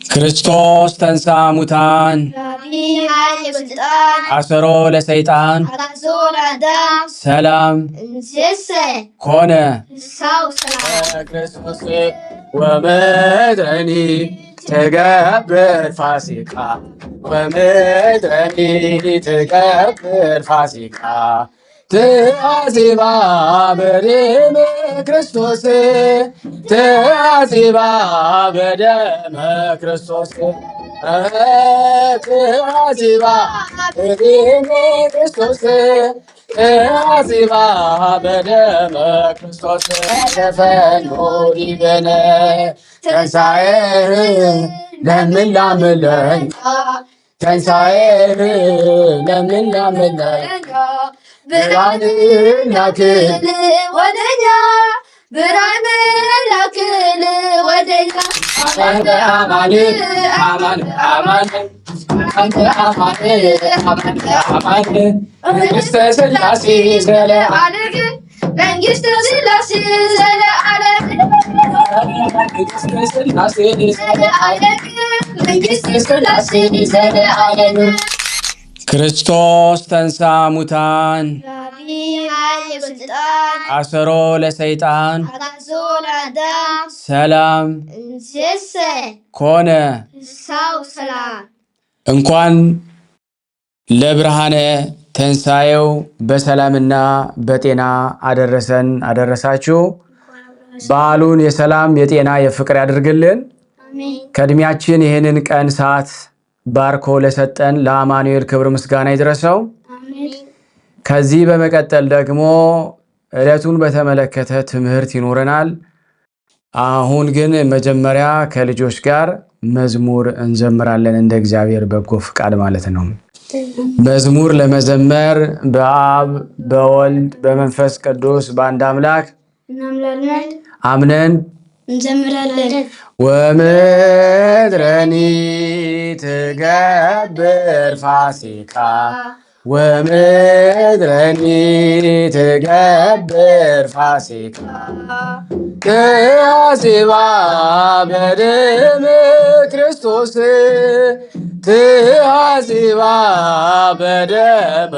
ክርስቶስ ተንሥአ እሙታን አሰሮ ለሰይጣን ሰላም ኮነ ክርስቶስ ወምድረኒ ትገብር ፋሲካ ወምድረኒ ትገብር ፋሲካ ትአዚባ በደመ ክርስቶስ ትአዚባ በደመ ክርስቶስ ትአዚባ በደመ ክርስቶስ ትአዚባ በደመ ክርስቶስ ተፈኖ ዲበነ ትንሣኤህ ለምን ላምለኝ ትንሣኤህ ለምን ላምለኝ ብርሃን ላክል ወደኛ ብርሃን ላክል ወደኛ አንተ አማን አማን አማን አንተ አማን አማን አማን መንግሥተ ሥላሴ ዘለዓለም መንግሥተ ሥላሴ ዘለዓለም መንግሥተ ሥላሴ ዘለዓለም መንግሥተ ሥላሴ ዘለዓለም ክርስቶስ ተንሥአ እሙታን አሰሮ ለሰይጣን ሰላም ኮነ። እንኳን ለብርሃነ ትንሣኤው በሰላምና በጤና አደረሰን አደረሳችሁ። በዓሉን የሰላም የጤና የፍቅር ያድርግልን። ከእድሜያችን ይህንን ቀን ሰዓት ባርኮ ለሰጠን ለአማኑኤል ክብር ምስጋና ይድረሰው። ከዚህ በመቀጠል ደግሞ ዕለቱን በተመለከተ ትምህርት ይኖረናል። አሁን ግን መጀመሪያ ከልጆች ጋር መዝሙር እንዘምራለን፣ እንደ እግዚአብሔር በጎ ፍቃድ ማለት ነው። መዝሙር ለመዘመር በአብ በወልድ በመንፈስ ቅዱስ በአንድ አምላክ አምነን እንዘምራለን። ወምድረኒ ትገብር ፋሲካ ወምድረኒ ትገብር ፋሲካ ትአዚባ በደመ ክርስቶስ ትአዚባ በደመ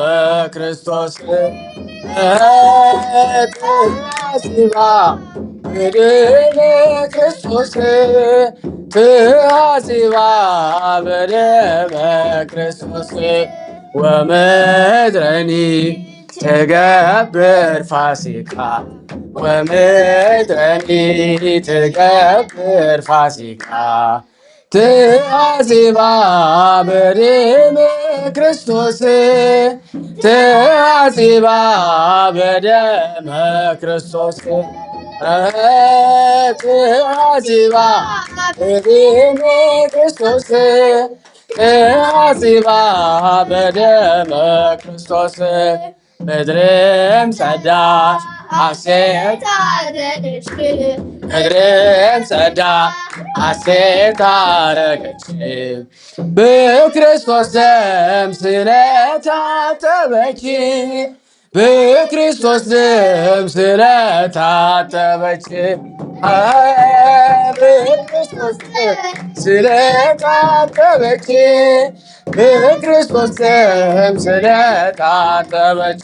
ክርስቶስ ትአዚባ በደመ ክርስቶስ ትአዚባ በደመ ክርስቶስ ወምድረኒ ትገብር ፋሲካ ወምድረኒ ትገብር ፋሲካ ትአዚባ በደመ ክርስቶስ ትአዚባ በደመ ክርስቶስ ትአዚባ በደመ ክርስቶስ ትአዚባ በደመ ክርስቶስ ምድርም ጸዳች ሐሴት አደረገች ምድርም ጸዳች ሐሴት አደረገች በክርስቶስ ደም ስለታጠበች በክርስቶስ ደም ስለታጠበች በክርስቶስ ደም ስለታጠበች በክርስቶስ ደም ስለታጠበች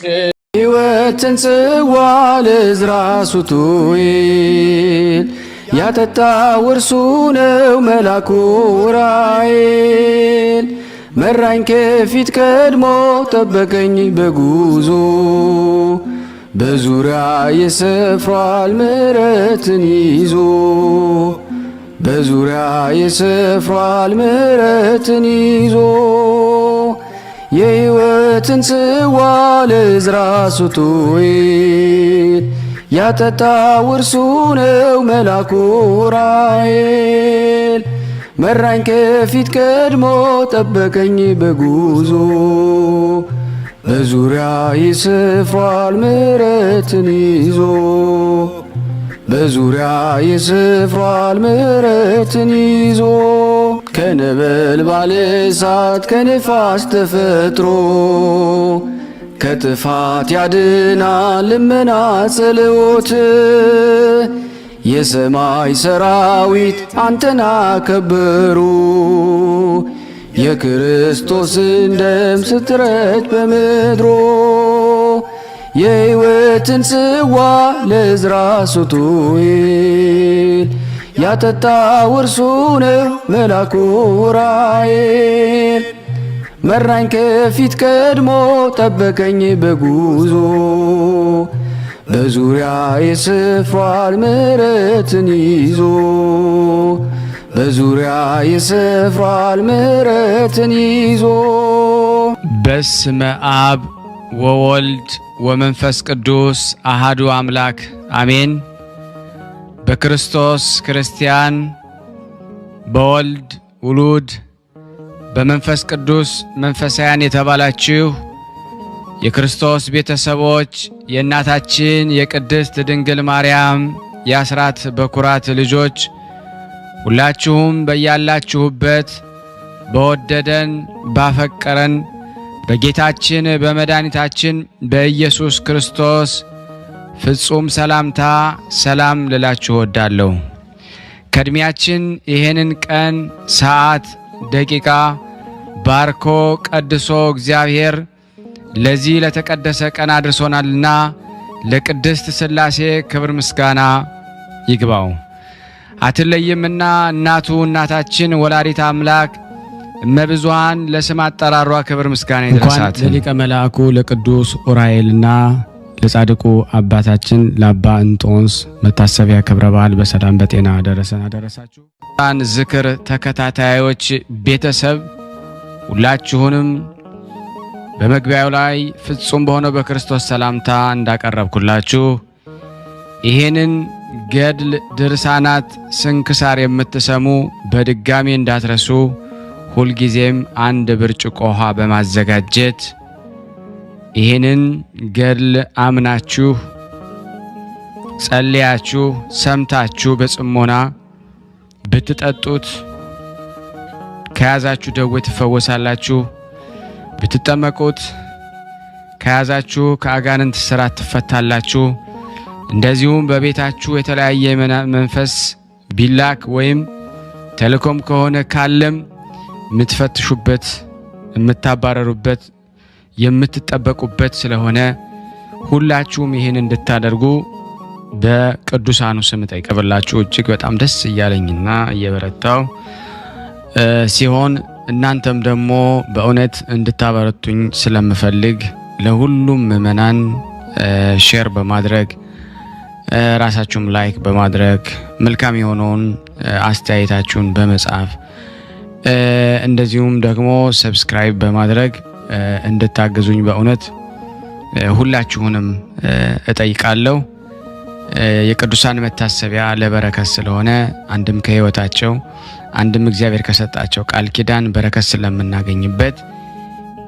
ሕይወትን ጽዋ ለዕዝራ ሱቱኤል ያጠጣው እርሱ ነው መልአኩ ዑራኤል መራኝ ከፊት ቀድሞ ጠበቀኝ በጉዞ በዙሪያ የሰፍሯል ምሕረትን ይዞ በዙሪያ የሰፍሯል ምሕረትን ይዞ የሕይወትን ጽዋ ለዕዝራ ሱቱኤል ያጠጣው እርሱ ነው መልአኩ ዑራኤል መራኝ ከፊት ቀድሞ ጠበቀኝ በጉዞ በዙሪያ ይስፍሯል ምሕረትን ይዞ በዙሪያ ይስፍሯል ምሕረትን ይዞ ከነበልባል እሳት ከንፋስ ተፈጥሮ ከጥፋት ያድናል ልመና ጸሎት የሰማይ ሰራዊት አንተን አከበሩ። የክርስቶስን ደም ስትረጭ በምድሮ የሕይወትን ጽዋ ለዕዝራ ሱቱኤል ያጠጣው እርሱ ነው መልአኩ ዑራኤል። መራኝ ከፊት ቀድሞ ጠበቀኝ በጉዞ በዙሪያ የሰፍሯል ምሕረትን ይዞ በዙሪያ የሰፍሯል ምሕረትን ይዞ። በስመ አብ ወወልድ ወመንፈስ ቅዱስ አሃዱ አምላክ አሜን። በክርስቶስ ክርስቲያን፣ በወልድ ውሉድ፣ በመንፈስ ቅዱስ መንፈሳውያን የተባላችሁ የክርስቶስ ቤተሰቦች የእናታችን የቅድስት ድንግል ማርያም የአስራት በኩራት ልጆች ሁላችሁም በያላችሁበት በወደደን ባፈቀረን በጌታችን በመድኃኒታችን በኢየሱስ ክርስቶስ ፍጹም ሰላምታ ሰላም ልላችሁ ወዳለሁ። ከእድሜያችን ይሄንን ቀን ሰዓት ደቂቃ ባርኮ ቀድሶ እግዚአብሔር ለዚህ ለተቀደሰ ቀን አድርሶናልና ለቅድስት ሥላሴ ክብር ምስጋና ይግባው። አትለይምና እናቱ እናታችን ወላዲተ አምላክ እመብዙኃን ለስም አጠራሯ ክብር ምስጋና ይድረሳት። ለሊቀ መልአኩ ለቅዱስ ዑራኤልና ለጻድቁ አባታችን ለአባ እንጦንስ መታሰቢያ ክብረ በዓል በሰላም በጤና አደረሰን አደረሳችሁ። ዝክር ተከታታዮች ቤተሰብ ሁላችሁንም በመግቢያው ላይ ፍጹም በሆነው በክርስቶስ ሰላምታ እንዳቀረብኩላችሁ ይሄንን ገድል ድርሳናት ስንክሳር የምትሰሙ በድጋሚ እንዳትረሱ ሁልጊዜም አንድ ብርጭቆ ውሃ በማዘጋጀት ይሄንን ገድል አምናችሁ ጸልያችሁ ሰምታችሁ በጽሞና ብትጠጡት ከያዛችሁ ደዌ ትፈወሳላችሁ። ብትጠመቁት ከያዛችሁ ከአጋንንት ስራት ትፈታላችሁ። እንደዚሁም በቤታችሁ የተለያየ መንፈስ ቢላክ ወይም ተልኮም ከሆነ ካለም የምትፈትሹበት የምታባረሩበት የምትጠበቁበት ስለሆነ ሁላችሁም ይህን እንድታደርጉ በቅዱሳኑ ስም ጠይቀብላችሁ እጅግ በጣም ደስ እያለኝና እየበረታው ሲሆን እናንተም ደግሞ በእውነት እንድታበረቱኝ ስለምፈልግ ለሁሉም ምእመናን ሼር በማድረግ ራሳችሁም ላይክ በማድረግ መልካም የሆነውን አስተያየታችሁን በመጻፍ እንደዚሁም ደግሞ ሰብስክራይብ በማድረግ እንድታግዙኝ በእውነት ሁላችሁንም እጠይቃለሁ። የቅዱሳን መታሰቢያ ለበረከት ስለሆነ አንድም ከሕይወታቸው አንድም እግዚአብሔር ከሰጣቸው ቃል ኪዳን በረከት ስለምናገኝበት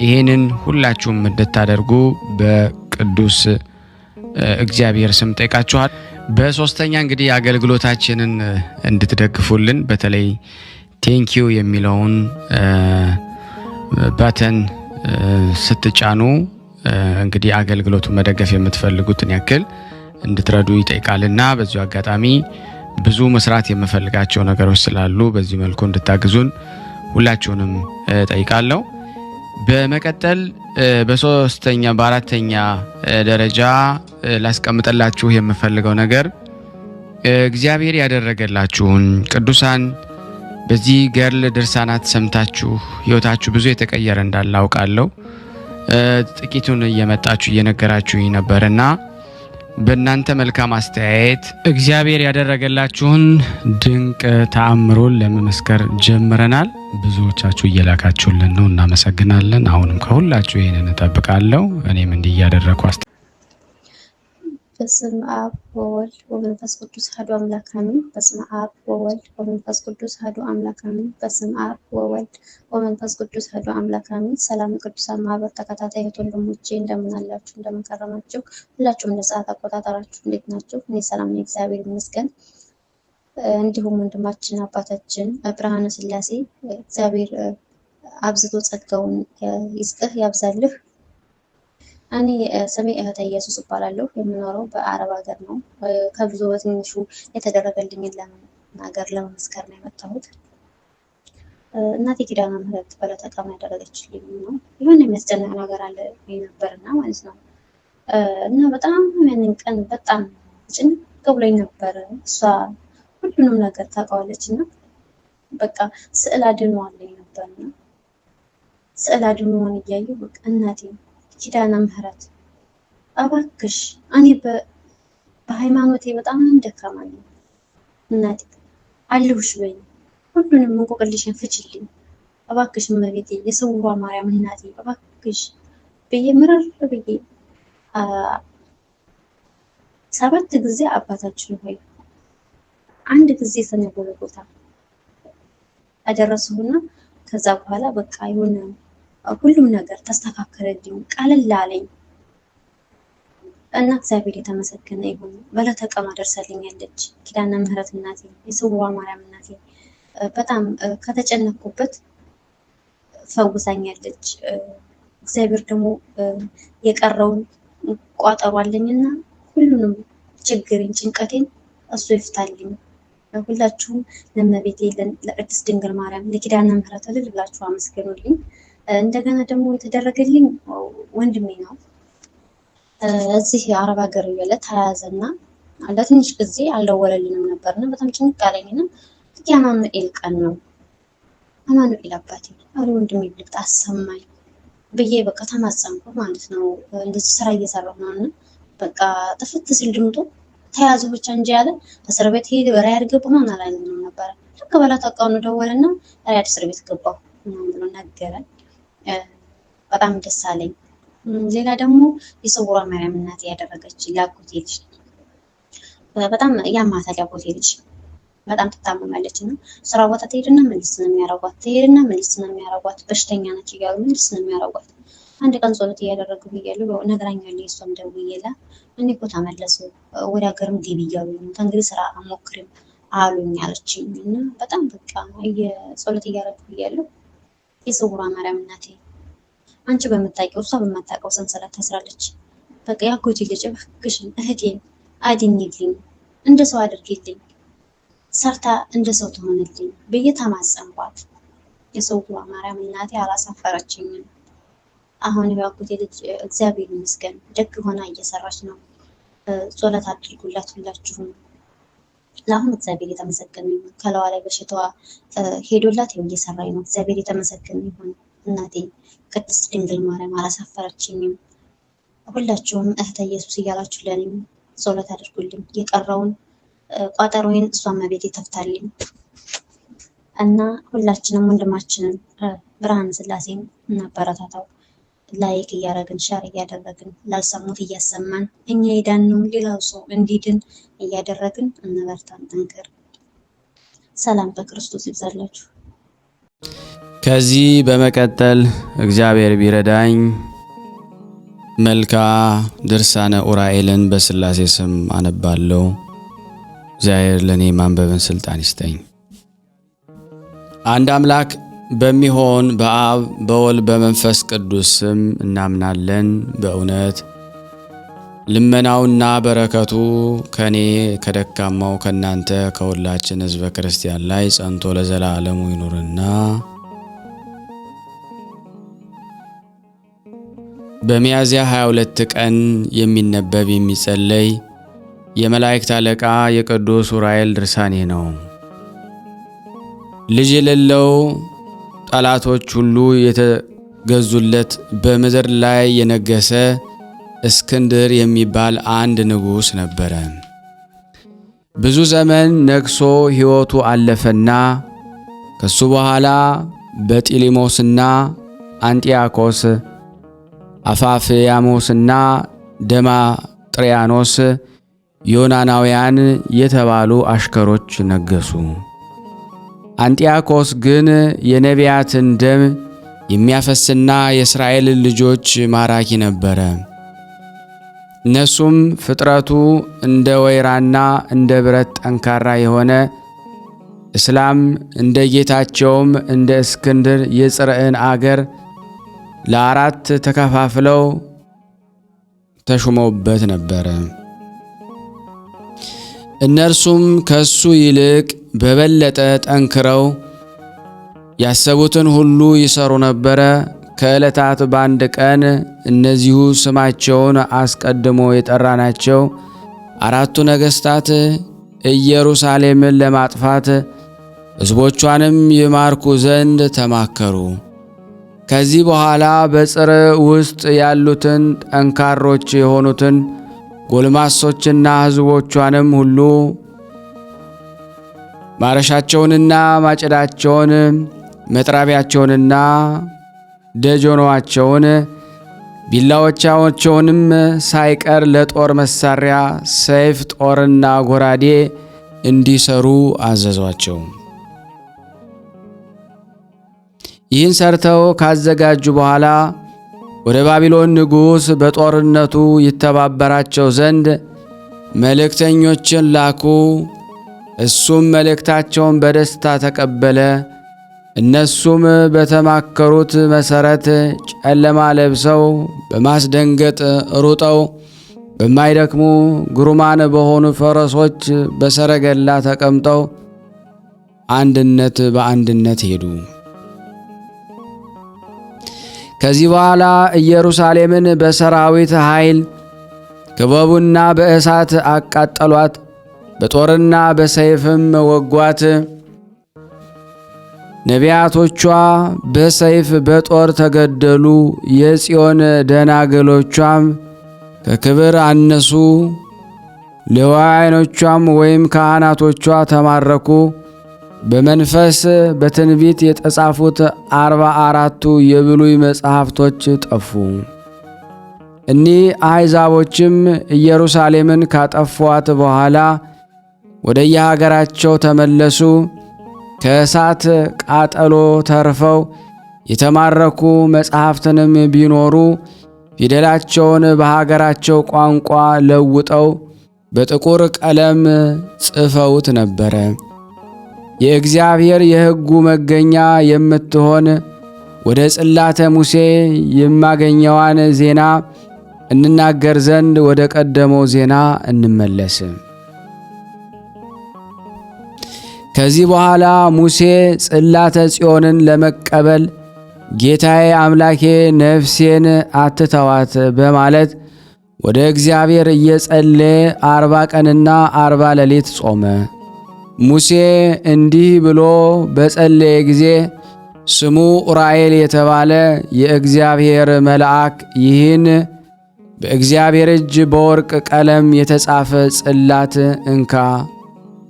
ይሄንን ሁላችሁም እንድታደርጉ በቅዱስ እግዚአብሔር ስም ጠይቃችኋል። በሶስተኛ እንግዲህ አገልግሎታችንን እንድትደግፉልን በተለይ ቴንኪዩ የሚለውን ባተን ስትጫኑ እንግዲህ አገልግሎቱን መደገፍ የምትፈልጉትን ያክል እንድትረዱ ይጠይቃልና በዚሁ አጋጣሚ ብዙ መስራት የምፈልጋቸው ነገሮች ስላሉ በዚህ መልኩ እንድታግዙን ሁላችሁንም ጠይቃለሁ። በመቀጠል በሶስተኛ በአራተኛ ደረጃ ላስቀምጥላችሁ የምፈልገው ነገር እግዚአብሔር ያደረገላችሁን ቅዱሳን በዚህ ገድል ድርሳናት ሰምታችሁ ሕይወታችሁ ብዙ የተቀየረ እንዳለ አውቃለሁ። ጥቂቱን እየመጣችሁ እየነገራችሁኝ ነበርና በእናንተ መልካም አስተያየት እግዚአብሔር ያደረገላችሁን ድንቅ ተአምሮን ለመመስከር ጀምረናል። ብዙዎቻችሁ እየላካችሁልን ነው፣ እናመሰግናለን። አሁንም ከሁላችሁ ይሄንን እጠብቃለሁ። እኔም እንዲህ እያደረኩ በስመ አብ ወወልድ ወመንፈስ ቅዱስ አሐዱ አምላክ አሜን። በስመ አብ ወወልድ ወመንፈስ ቅዱስ አሐዱ አምላክ አሜን። በስመ አብ ወወልድ ወመንፈስ ቅዱስ አሐዱ አምላክ አሜን። ሰላም ቅዱሳን ማህበር ተከታታይ እህት ወንድሞቼ እንደምን አላችሁ? እንደምን ከረማችሁ? ሁላችሁም ለሰዓት አቆጣጠራችሁ እንዴት ናችሁ? እኔ ሰላም ነኝ፣ እግዚአብሔር ይመስገን። እንዲሁም ወንድማችን አባታችን ብርሃነ ሥላሴ እግዚአብሔር አብዝቶ ጸጋውን ይስጥህ ያብዛልህ። እኔ ስሜ እህተ ኢየሱስ እባላለሁ። የምኖረው በአረብ ሀገር ነው። ከብዙ በትንሹ የተደረገልኝን ለመናገር ለመመስከር ነው የመጣሁት። እናቴ ኪዳነ ምህረት በዕለተ ቀኑ ያደረገችልኝ ነው። የሆነ የሚያስጨንቅ ነገር አለ ነበርና ማለት ነው። እና በጣም ያንን ቀን በጣም ጭንቅ ብሎኝ ነበር። እሷ ሁሉንም ነገር ታውቃለች እና በቃ ስዕል አድኖ አለኝ ነበርና ስዕል አድኖን እያየሁ በቃ እናቴ ኪዳነ ምህረት እባክሽ እኔ በሃይማኖቴ በጣም ደካማ ነኝ፣ እናቴ አለሁሽ በይ፣ ሁሉንም እንቆቅልሽን ፍችልኝ እባክሽ እመቤቴ፣ የስውሯ ማርያም እናቴ እባክሽ ብዬ ምርር ብዬ 7 ጊዜ አባታችን ሆይ አንድ ጊዜ ስነ ጎልጎታ አደረስሁና ከዛ በኋላ በቃ የሆነ ሁሉም ነገር ተስተካከለልኝ፣ ቀለል አለኝ እና እግዚአብሔር የተመሰገነ ይሁን። በዕለተ ቀኑ አደርሳልኛለች ኪዳነ ምህረት እናቴ፣ የስውሯ ማርያም እናቴ። በጣም ከተጨነኩበት ፈውሳኛለች። እግዚአብሔር ደግሞ የቀረውን ቋጠሮ አለኝና ሁሉንም ችግሬን ጭንቀቴን እሱ ይፍታልኝ። ሁላችሁም ለእመቤቴ ለቅድስት ድንግል ማርያም ለኪዳነ ምህረት እልል ብላችሁ አመስግኑልኝ። እንደገና ደግሞ የተደረገልኝ ወንድሜ ነው። እዚህ የአረብ ሀገር እያለ ተያዘና ለትንሽ ጊዜ አልደወለልንም ነበርና በጣም ጭንቅ አለኝና የአማኑኤል ቀን ነው። አማኑኤል አባቴ አረ ወንድሜ ልቅጣ አሰማኝ ብዬ በቃ ተማጸንኩ ማለት ነው። እንደዚህ ስራ እየሰራሁ ነውና በቃ ጥፍት ሲል ድምጡ ተያዙ ብቻ እንጂ ያለ እስር ቤት ሄድ ራያድ ገቡ ነው አላለንም ነበር። ልክ በዕለተ ቀኑ ደወለና ራያድ እስር ቤት ገባሁ ብሎ ነገረን። በጣም ደስ አለኝ። ሌላ ደግሞ የስውሯ ማርያም እናቴ ያደረገች ላጎቴ ልጅ በጣም ያማታል። ያጎቴ ልጅ በጣም ትታመማለች እና ስራ ቦታ ትሄድና መልስ ነው የሚያረጓት፣ ትሄድና መልስ ነው የሚያረጓት። በሽተኛ ነች እያሉ መልስ ነው የሚያረጓት። አንድ ቀን ጸሎት እያደረግሁ እያሉ ነግራኛለች። እሷም ደውዬላ እኔ እኮ ተመለሱ ወደ ሀገርም ግቢ እያሉኝ ነው፣ ከእንግዲህ ስራ አሞክርም አሉኝ አለችኝ። እና በጣም በቃ ጸሎት እያደረግሁ እያለሁ የስውሯ ማርያም እናቴ አንቺ በምታውቂው እሷ በማታውቀው ሰንሰለት ታስራለች። በቃ ያጎቴ ልጅ እባክሽን እህቴን አድኝልኝ፣ እንደ ሰው አድርጊልኝ፣ ሰርታ እንደ ሰው ትሆንልኝ ብዬ ተማጸንኳት። የስውሯ ማርያም እናቴ አላሳፈረችኝም። አሁን ያጎቴ ልጅ እግዚአብሔር ይመስገን ደግ ሆና እየሰራች ነው። ጸሎት አድርጉላት ሁላችሁም። ለአሁን እግዚአብሔር የተመሰገነ ይሁን። ከለዋ ላይ በሽታዋ ሄዶላት ይኸው እየሰራኝ ነው። እግዚአብሔር የተመሰገነ ይሁን። እናቴ ቅድስት ድንግል ማርያም አላሳፈረችኝም። ሁላችሁም እህተ ኢየሱስ እያላችሁ ለኔ ጸሎት አድርጉልኝ። የቀረውን ቋጠሮዬን እሷ እመቤቴ ተፍታልኝ እና ሁላችንም ወንድማችንን ብርሃነ ሥላሴን እናበረታታው። ላይክ እያደረግን ሻር እያደረግን ላልሰሙት እያሰማን እኛ የዳነው ሌላው ሰው እንዲድን እያደረግን እንበርታን፣ ጠንክር። ሰላም በክርስቶስ ይብዛላችሁ። ከዚህ በመቀጠል እግዚአብሔር ቢረዳኝ መልካ ድርሳነ ኡራኤልን በስላሴ ስም አነባለሁ። እግዚአብሔር ለኔ ማንበብን ስልጣን ይስጠኝ። አንድ አምላክ በሚሆን በአብ በወልድ በመንፈስ ቅዱስ ስም እናምናለን። በእውነት ልመናውና በረከቱ ከኔ ከደካማው ከናንተ ከሁላችን ሕዝበ ክርስቲያን ላይ ጸንቶ ለዘላለሙ ይኑርና በሚያዝያ 22 ቀን የሚነበብ የሚጸለይ የመላእክት አለቃ የቅዱስ ኡራኤል ድርሳኔ ነው። ልጅ የሌለው ጠላቶች ሁሉ የተገዙለት በምድር ላይ የነገሰ እስክንድር የሚባል አንድ ንጉሥ ነበረ። ብዙ ዘመን ነግሶ ሕይወቱ አለፈና ከሱ በኋላ በጢሊሞስና አንጢያኮስ አፋፍያሞስና ደማጥሪያኖስ ዮናናውያን የተባሉ አሽከሮች ነገሱ። አንጢያኮስ ግን የነቢያትን ደም የሚያፈስና የእስራኤል ልጆች ማራኪ ነበረ። እነሱም ፍጥረቱ እንደ ወይራና እንደ ብረት ጠንካራ የሆነ እስላም እንደ ጌታቸውም እንደ እስክንድር የጽርዕን አገር ለአራት ተከፋፍለው ተሹመውበት ነበር። እነርሱም ከሱ ይልቅ በበለጠ ጠንክረው ያሰቡትን ሁሉ ይሰሩ ነበር። ከዕለታት በአንድ ቀን እነዚሁ ስማቸውን አስቀድሞ የጠራናቸው አራቱ ነገሥታት ኢየሩሳሌምን ለማጥፋት ሕዝቦቿንም ይማርኩ ዘንድ ተማከሩ። ከዚህ በኋላ በጽር ውስጥ ያሉትን ጠንካሮች የሆኑትን ጎልማሶችና ሕዝቦቿንም ሁሉ ማረሻቸውንና ማጭዳቸውን መጥራቢያቸውንና ደጆኖአቸውን ቢላዎቻቸውንም ሳይቀር ለጦር መሳሪያ ሰይፍ፣ ጦርና ጎራዴ እንዲሰሩ አዘዟቸው። ይህን ሰርተው ካዘጋጁ በኋላ ወደ ባቢሎን ንጉሥ በጦርነቱ ይተባበራቸው ዘንድ መልእክተኞችን ላኩ። እሱም መልእክታቸውን በደስታ ተቀበለ። እነሱም በተማከሩት መሠረት ጨለማ ለብሰው በማስደንገጥ ሩጠው በማይደክሙ ግሩማን በሆኑ ፈረሶች በሰረገላ ተቀምጠው በአንድነት ሄዱ። ከዚህ በኋላ ኢየሩሳሌምን በሰራዊት ኃይል ከበቡና በእሳት አቃጠሏት፣ በጦርና በሰይፍም ወጓት። ነቢያቶቿ በሰይፍ በጦር ተገደሉ። የጽዮን ደናግሎቿም ከክብር አነሱ። ሌዋውያኖቿም ወይም ካህናቶቿ ተማረኩ። በመንፈስ በትንቢት የተጻፉት 44ቱ የብሉይ መጻሕፍቶች ጠፉ። እኒህ አሕዛቦችም ኢየሩሳሌምን ካጠፏት በኋላ ወደ የሀገራቸው ተመለሱ። ከእሳት ቃጠሎ ተርፈው የተማረኩ መጻሕፍትንም ቢኖሩ ፊደላቸውን በሀገራቸው ቋንቋ ለውጠው በጥቁር ቀለም ጽፈውት ነበረ። የእግዚአብሔር የሕጉ መገኛ የምትሆን ወደ ጽላተ ሙሴ የማገኘዋን ዜና እንናገር ዘንድ ወደ ቀደመው ዜና እንመለስ። ከዚህ በኋላ ሙሴ ጽላተ ጽዮንን ለመቀበል ጌታዬ አምላኬ ነፍሴን አትተዋት በማለት ወደ እግዚአብሔር እየጸለየ 40 ቀንና 40 ሌሊት ጾመ። ሙሴ እንዲህ ብሎ በጸለየ ጊዜ ስሙ ኡራኤል የተባለ የእግዚአብሔር መልአክ ይህን በእግዚአብሔር እጅ በወርቅ ቀለም የተጻፈ ጽላት እንካ፣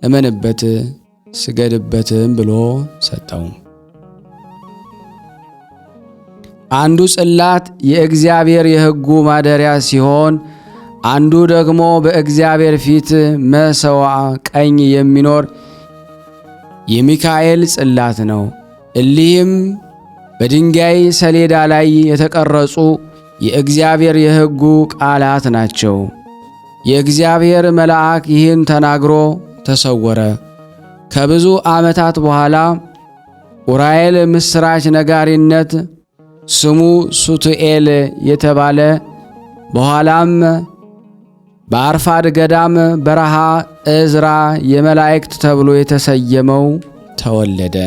እመንበት፣ ስገድበትም ብሎ ሰጠው። አንዱ ጽላት የእግዚአብሔር የሕጉ ማደሪያ ሲሆን አንዱ ደግሞ በእግዚአብሔር ፊት መሠዊያ ቀኝ የሚኖር የሚካኤል ጽላት ነው። እሊህም በድንጋይ ሰሌዳ ላይ የተቀረጹ የእግዚአብሔር የሕጉ ቃላት ናቸው። የእግዚአብሔር መልአክ ይህን ተናግሮ ተሰወረ። ከብዙ ዓመታት በኋላ ኡራኤል ምስራች ነጋሪነት ስሙ ሱቱኤል የተባለ በኋላም በአርፋድ ገዳም በረሃ ዕዝራ የመላእክት ተብሎ የተሰየመው ተወለደ።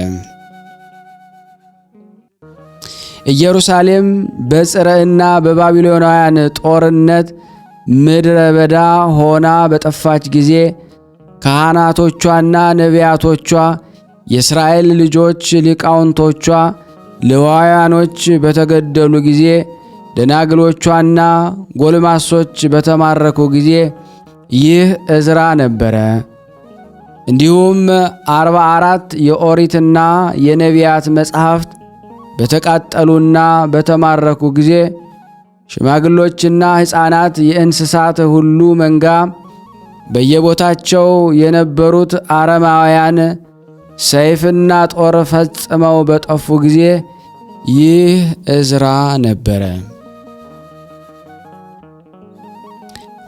ኢየሩሳሌም በጽርዕና በባቢሎናውያን ጦርነት ምድረ በዳ ሆና በጠፋች ጊዜ ካህናቶቿና ነቢያቶቿ፣ የእስራኤል ልጆች ሊቃውንቶቿ፣ ሌዋውያኖች በተገደሉ ጊዜ ደናግሎቿና ጎልማሶች በተማረኩ ጊዜ ይህ ዕዝራ ነበረ። እንዲሁም 44 የኦሪትና የነቢያት መጻሕፍት በተቃጠሉና በተማረኩ ጊዜ ሽማግሎችና ሕፃናት፣ የእንስሳት ሁሉ መንጋ በየቦታቸው የነበሩት አረማውያን ሰይፍና ጦር ፈጽመው በጠፉ ጊዜ ይህ ዕዝራ ነበረ።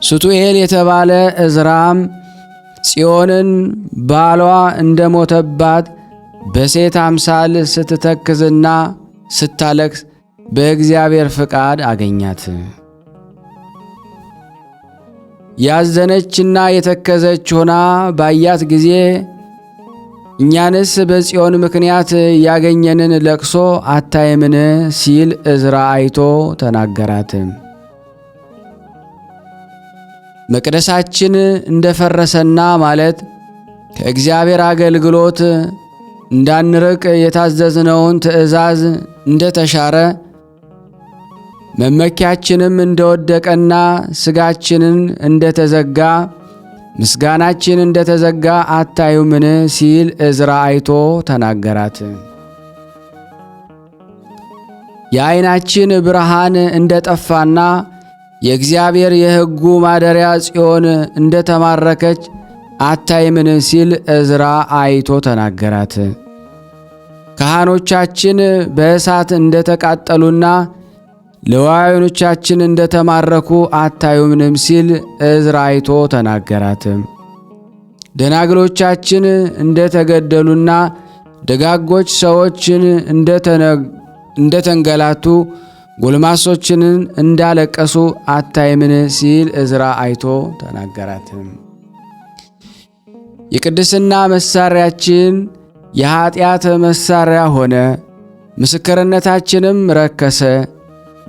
ሱቱኤል የተባለ ዕዝራም ጽዮንን ባሏ እንደሞተባት በሴት አምሳል ስትተክዝና ስታለቅስ በእግዚአብሔር ፍቃድ አገኛት። ያዘነችና የተከዘች ሆና ባያት ጊዜ እኛንስ በጽዮን ምክንያት ያገኘንን ለቅሶ አታይምን ሲል ዕዝራ አይቶ ተናገራት። መቅደሳችን እንደፈረሰና ማለት ከእግዚአብሔር አገልግሎት እንዳንርቅ የታዘዝነውን ትእዛዝ እንደተሻረ መመኪያችንም እንደወደቀና ሥጋችንን እንደተዘጋ ምስጋናችን እንደተዘጋ አታዩምን ሲል ዕዝራ አይቶ ተናገራት። የዓይናችን ብርሃን እንደጠፋና የእግዚአብሔር የሕጉ ማደሪያ ጽዮን እንደተማረከች አታይምን ሲል ዕዝራ አይቶ ተናገራት። ካህኖቻችን በእሳት እንደተቃጠሉና ሌዋውያኖቻችን እንደተማረኩ አታዩምንም ሲል ዕዝራ አይቶ ተናገራት። ደናግሎቻችን እንደተገደሉና ደጋጎች ሰዎችን እንደተንገላቱ ጎልማሶችንን እንዳለቀሱ አታይምን ሲል ዕዝራ አይቶ ተናገራት። የቅድስና መሳሪያችን የኀጢአት መሳሪያ ሆነ፣ ምስክርነታችንም ረከሰ፣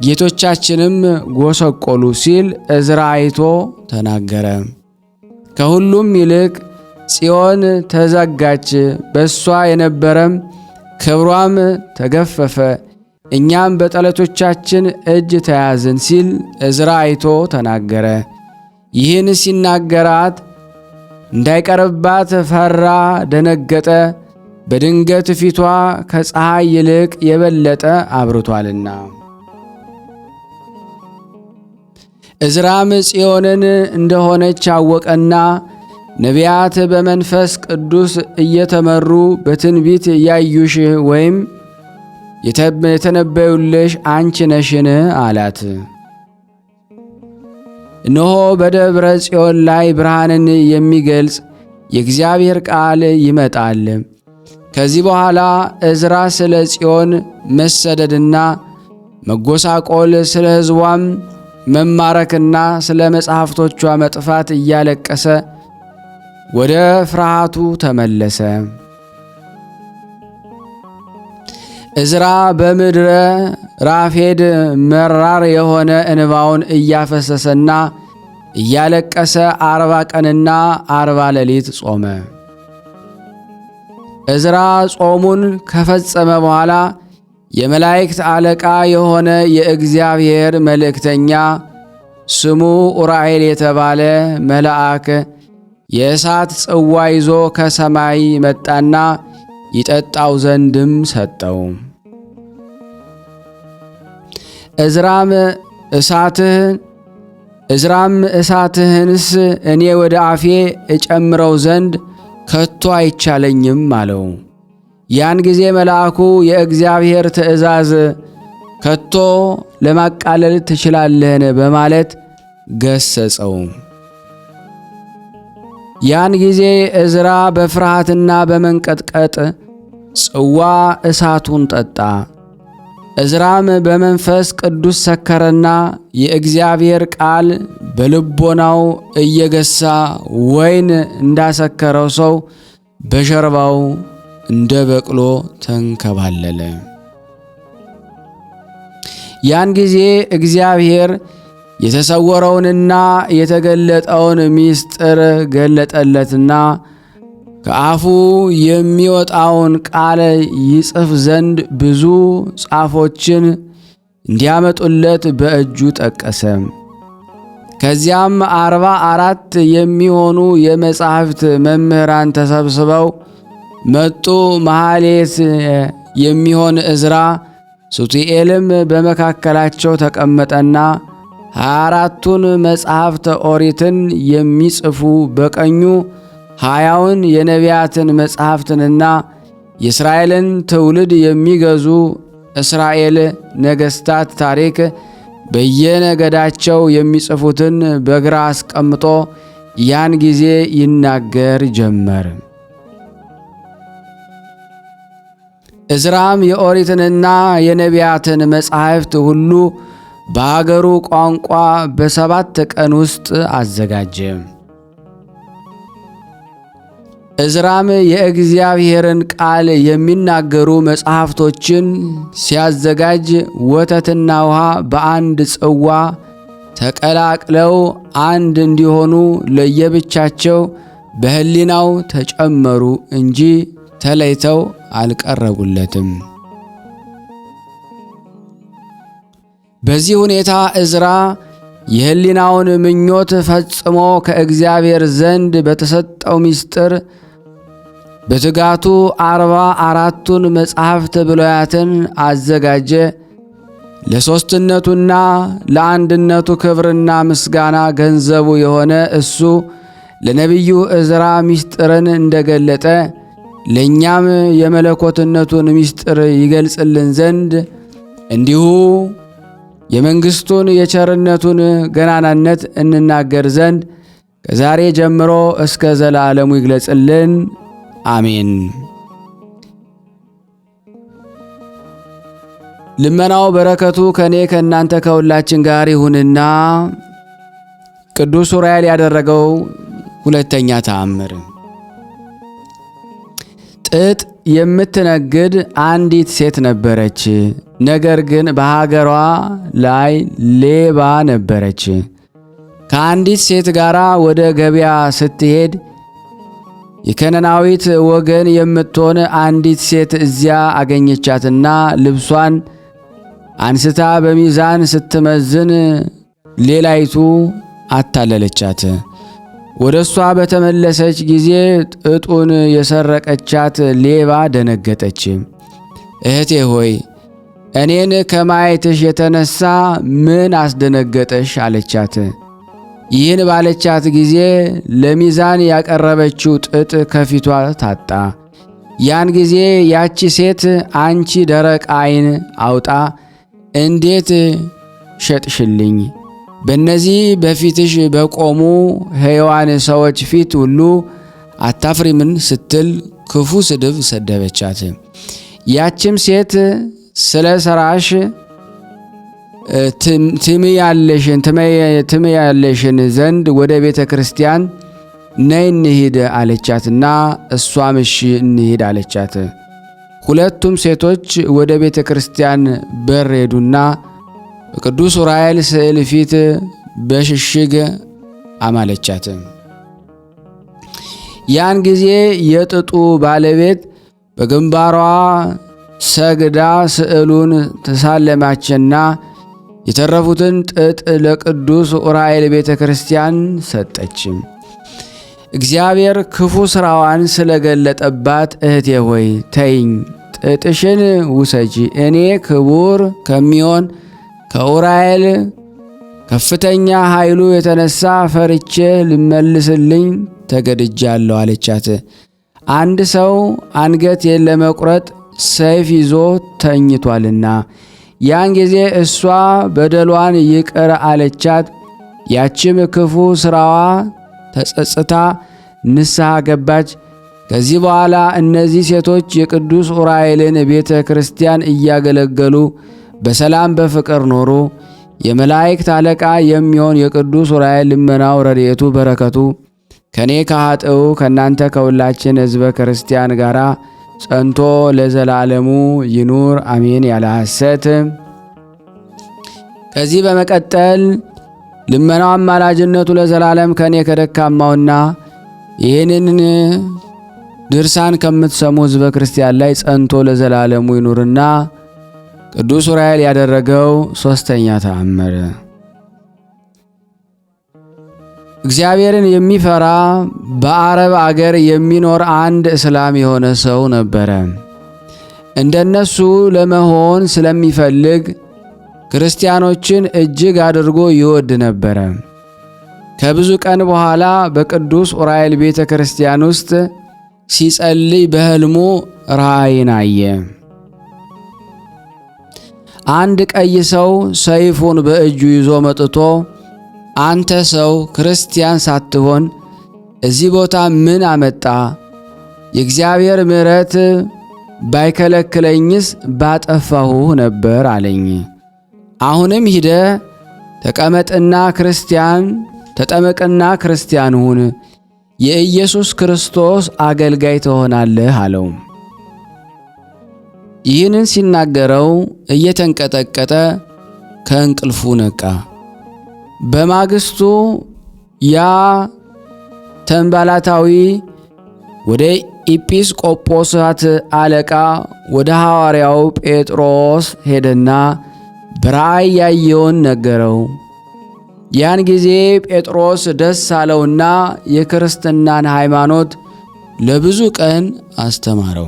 ጌቶቻችንም ጎሰቆሉ ሲል ዕዝራ አይቶ ተናገረ። ከሁሉም ይልቅ ጽዮን ተዘጋች፣ በእሷ የነበረም ክብሯም ተገፈፈ፣ እኛም በጠላቶቻችን እጅ ተያዝን ሲል ዕዝራ አይቶ ተናገረ። ይህን ሲናገራት እንዳይቀርባት ፈራ፣ ደነገጠ፣ በድንገት ፊቷ ከፀሐይ ይልቅ የበለጠ አብርቷልና። ዕዝራም ጽዮንን እንደሆነች አወቀና ነቢያት በመንፈስ ቅዱስ እየተመሩ በትንቢት ያዩሽ ወይም የተነበዩልሽ አንቺ ነሽን አላት። እነሆ በደብረ ጽዮን ላይ ብርሃንን የሚገልጽ የእግዚአብሔር ቃል ይመጣል። ከዚህ በኋላ ዕዝራ ስለ ጽዮን መሰደድና መጎሳቆል፣ ስለ ሕዝቧም መማረክና ስለ መጻሕፍቶቿ መጥፋት እያለቀሰ ወደ ፍርሃቱ ተመለሰ። ዕዝራ በምድረ ራፌድ መራር የሆነ እንባውን እያፈሰሰና እያለቀሰ 40 ቀንና 40 ሌሊት ጾመ። ዕዝራ ጾሙን ከፈጸመ በኋላ የመላእክት አለቃ የሆነ የእግዚአብሔር መልእክተኛ ስሙ ኡራኤል የተባለ መልአክ የእሳት ጽዋ ይዞ ከሰማይ መጣና ይጠጣው ዘንድም ሰጠው። ዕዝራም እሳትህንስ እኔ ወደ አፌ እጨምረው ዘንድ ከቶ አይቻለኝም አለው። ያን ጊዜ መልአኩ የእግዚአብሔር ትእዛዝ ከቶ ለማቃለል ትችላለህን በማለት ገሰጸው። ያን ጊዜ ዕዝራ በፍርሃትና በመንቀጥቀጥ ጽዋ እሳቱን ጠጣ። ዕዝራም በመንፈስ ቅዱስ ሰከረና የእግዚአብሔር ቃል በልቦናው እየገሳ ወይን እንዳሰከረው ሰው በጀርባው እንደ በቅሎ ተንከባለለ። ያን ጊዜ እግዚአብሔር የተሰወረውንና የተገለጠውን ምስጢር ገለጠለትና ከአፉ የሚወጣውን ቃል ይጽፍ ዘንድ ብዙ ጻፎችን እንዲያመጡለት በእጁ ጠቀሰ። ከዚያም 44 የሚሆኑ የመጻሕፍት መምህራን ተሰብስበው መጡ። መሐሌት የሚሆን ዕዝራ ሱቱኤልም በመካከላቸው ተቀመጠና 24ቱን መጻሕፍተ ኦሪትን የሚጽፉ በቀኙ 20ውን የነቢያትን መጻሕፍትንና የእስራኤልን ትውልድ የሚገዙ እስራኤል ነገሥታት ታሪክ በየነገዳቸው የሚጽፉትን በግራ አስቀምጦ ያን ጊዜ ይናገር ጀመር። ዕዝራም የኦሪትንና የነቢያትን መጻሕፍት ሁሉ በአገሩ ቋንቋ በ7 ቀን ውስጥ አዘጋጀ። ዕዝራም የእግዚአብሔርን ቃል የሚናገሩ መጻሕፍቶችን ሲያዘጋጅ ወተትና ውሃ በአንድ ጽዋ ተቀላቅለው አንድ እንዲሆኑ ለየብቻቸው በሕሊናው ተጨመሩ እንጂ ተለይተው አልቀረቡለትም። በዚህ ሁኔታ ዕዝራ የሕሊናውን ምኞት ፈጽሞ ከእግዚአብሔር ዘንድ በተሰጠው ምስጢር በትጋቱ 44ቱን መጻሕፍት ብሉያትን አዘጋጀ። ለሦስትነቱና ለአንድነቱ ክብርና ምስጋና ገንዘቡ የሆነ እሱ ለነቢዩ ዕዝራ ምስጢርን እንደገለጠ ለእኛም የመለኮትነቱን ምስጢር ይገልጽልን ዘንድ እንዲሁ የመንግሥቱን የቸርነቱን ገናናነት እንናገር ዘንድ ከዛሬ ጀምሮ እስከ ዘላለሙ ይግለጽልን። አሜን። ልመናው በረከቱ ከኔ ከእናንተ ከሁላችን ጋር ይሁንና ቅዱስ ዑራኤል ያደረገው ሁለተኛ ተአምር። ጥጥ የምትነግድ አንዲት ሴት ነበረች። ነገር ግን በሀገሯ ላይ ሌባ ነበረች። ከአንዲት ሴት ጋር ወደ ገበያ ስትሄድ የከነናዊት ወገን የምትሆን አንዲት ሴት እዚያ አገኘቻትና ልብሷን አንስታ በሚዛን ስትመዝን ሌላይቱ አታለለቻት። ወደ እሷ በተመለሰች ጊዜ ጥጡን የሰረቀቻት ሌባ ደነገጠች። እህቴ ሆይ እኔን ከማየትሽ የተነሳ ምን አስደነገጠሽ? አለቻት። ይህን ባለቻት ጊዜ ለሚዛን ያቀረበችው ጥጥ ከፊቷ ታጣ። ያን ጊዜ ያቺ ሴት አንቺ ደረቅ ዓይን አውጣ እንዴት ሸጥሽልኝ? በእነዚህ በፊትሽ በቆሙ ሕያዋን ሰዎች ፊት ሁሉ አታፍሪምን? ስትል ክፉ ስድብ ሰደበቻት። ያችም ሴት ስለ ሥራሽ ትምያለሽን ዘንድ ወደ ቤተ ክርስቲያን ነይ እንሂድ አለቻትና እሷም እሺ እንሂድ አለቻት። ሁለቱም ሴቶች ወደ ቤተ ክርስቲያን በር ሄዱና በቅዱስ ዑራኤል ስዕል ፊት በሽሽግ አማለቻት። ያን ጊዜ የጥጡ ባለቤት በግንባሯ ሰግዳ ስዕሉን ተሳለማችና የተረፉትን ጥጥ ለቅዱስ ዑራኤል ቤተ ክርስቲያን ሰጠች። እግዚአብሔር ክፉ ሥራዋን ስለገለጠባት እህቴ ሆይ ተይኝ፣ ጥጥሽን ውሰጂ። እኔ ክቡር ከሚሆን ከዑራኤል ከፍተኛ ኃይሉ የተነሳ ፈርቼ ልመልስልኝ ተገድጃለሁ አለቻት። አንድ ሰው አንገቴን ለመቁረጥ ሰይፍ ይዞ ተኝቷልና። ያን ጊዜ እሷ በደሏን ይቅር አለቻት። ያችም ክፉ ሥራዋ ተጸጽታ ንስሐ ገባች። ከዚህ በኋላ እነዚህ ሴቶች የቅዱስ ዑራኤልን ቤተ ክርስቲያን እያገለገሉ በሰላም በፍቅር ኖሩ። የመላእክት አለቃ የሚሆን የቅዱስ ዑራኤል ልመናው፣ ረድኤቱ፣ በረከቱ ከኔ ከኃጥኡ ከእናንተ ከሁላችን ሕዝበ ክርስቲያን ጋር ጸንቶ ለዘላለሙ ይኑር አሜን ያለ ሐሰት። ከዚህ በመቀጠል ልመናው አማላጅነቱ ለዘላለም ከኔ ከደካማውና ይህንን ድርሳን ከምትሰሙ ሕዝበ ክርስቲያን ላይ ጸንቶ ለዘላለሙ ይኑርና ቅዱስ ዑራኤል ያደረገው ሦስተኛ ተአምር። እግዚአብሔርን የሚፈራ በአረብ አገር የሚኖር አንድ እስላም የሆነ ሰው ነበረ። እንደነሱ ለመሆን ስለሚፈልግ ክርስቲያኖችን እጅግ አድርጎ ይወድ ነበረ። ከብዙ ቀን በኋላ በቅዱስ ዑራኤል ቤተ ክርስቲያን ውስጥ ሲጸልይ በሕልሙ ራእይን አየ። አንድ ቀይ ሰው ሰይፉን በእጁ ይዞ መጥቶ አንተ ሰው ክርስቲያን ሳትሆን እዚህ ቦታ ምን አመጣ? የእግዚአብሔር ምሕረት ባይከለክለኝስ ባጠፋሁ ነበር አለኝ። አሁንም ሂደ ተጠመቅና ክርስቲያን ሁን፣ የኢየሱስ ክርስቶስ አገልጋይ ትሆናለህ አለው። ይህንን ሲናገረው እየተንቀጠቀጠ ከእንቅልፉ ነቃ። በማግስቱ ያ ተንባላታዊ ወደ ኤጲስቆጶሳት አለቃ ወደ ሐዋርያው ጴጥሮስ ሄደና በራእይ ያየውን ነገረው። ያን ጊዜ ጴጥሮስ ደስ አለውና የክርስትናን ሃይማኖት ለብዙ ቀን አስተማረው።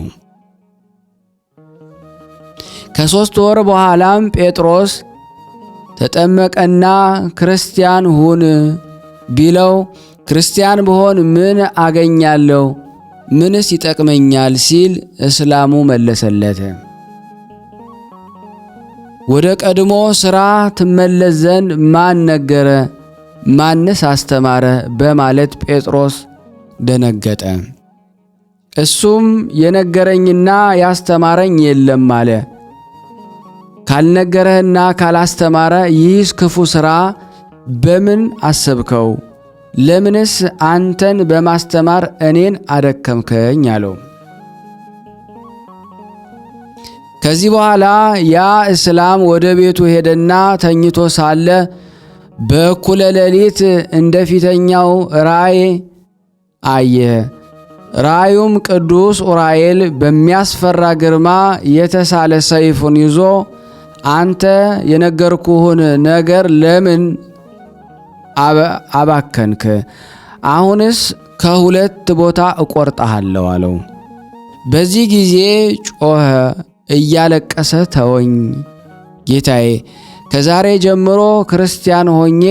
ከ3 ወር በኋላም ጴጥሮስ ተጠመቀና ክርስቲያን ሁን ቢለው ክርስቲያን ብሆን ምን አገኛለሁ? ምንስ ይጠቅመኛል? ሲል እስላሙ መለሰለት። ወደ ቀድሞ ሥራ ትመለስ ዘንድ ማን ነገረ? ማንስ አስተማረ? በማለት ጴጥሮስ ደነገጠ። እሱም የነገረኝና ያስተማረኝ የለም አለ። ካልነገረህና ካላስተማረ ይህስ ክፉ ሥራ በምን አሰብከው? ለምንስ አንተን በማስተማር እኔን አደከምከኝ? አለው። ከዚህ በኋላ ያ እስላም ወደ ቤቱ ሄደና ተኝቶ ሳለ በእኩለ ሌሊት እንደ ፊተኛው ራእይ አየ። ራእዩም ቅዱስ ኡራኤል በሚያስፈራ ግርማ የተሳለ ሰይፉን ይዞ አንተ የነገርኩህን ነገር ለምን አባከንክ? አሁንስ ከሁለት ቦታ እቆርጠሃለሁ አለው። በዚህ ጊዜ ጮኸ እያለቀሰ ተወኝ ጌታዬ፣ ከዛሬ ጀምሮ ክርስቲያን ሆኜ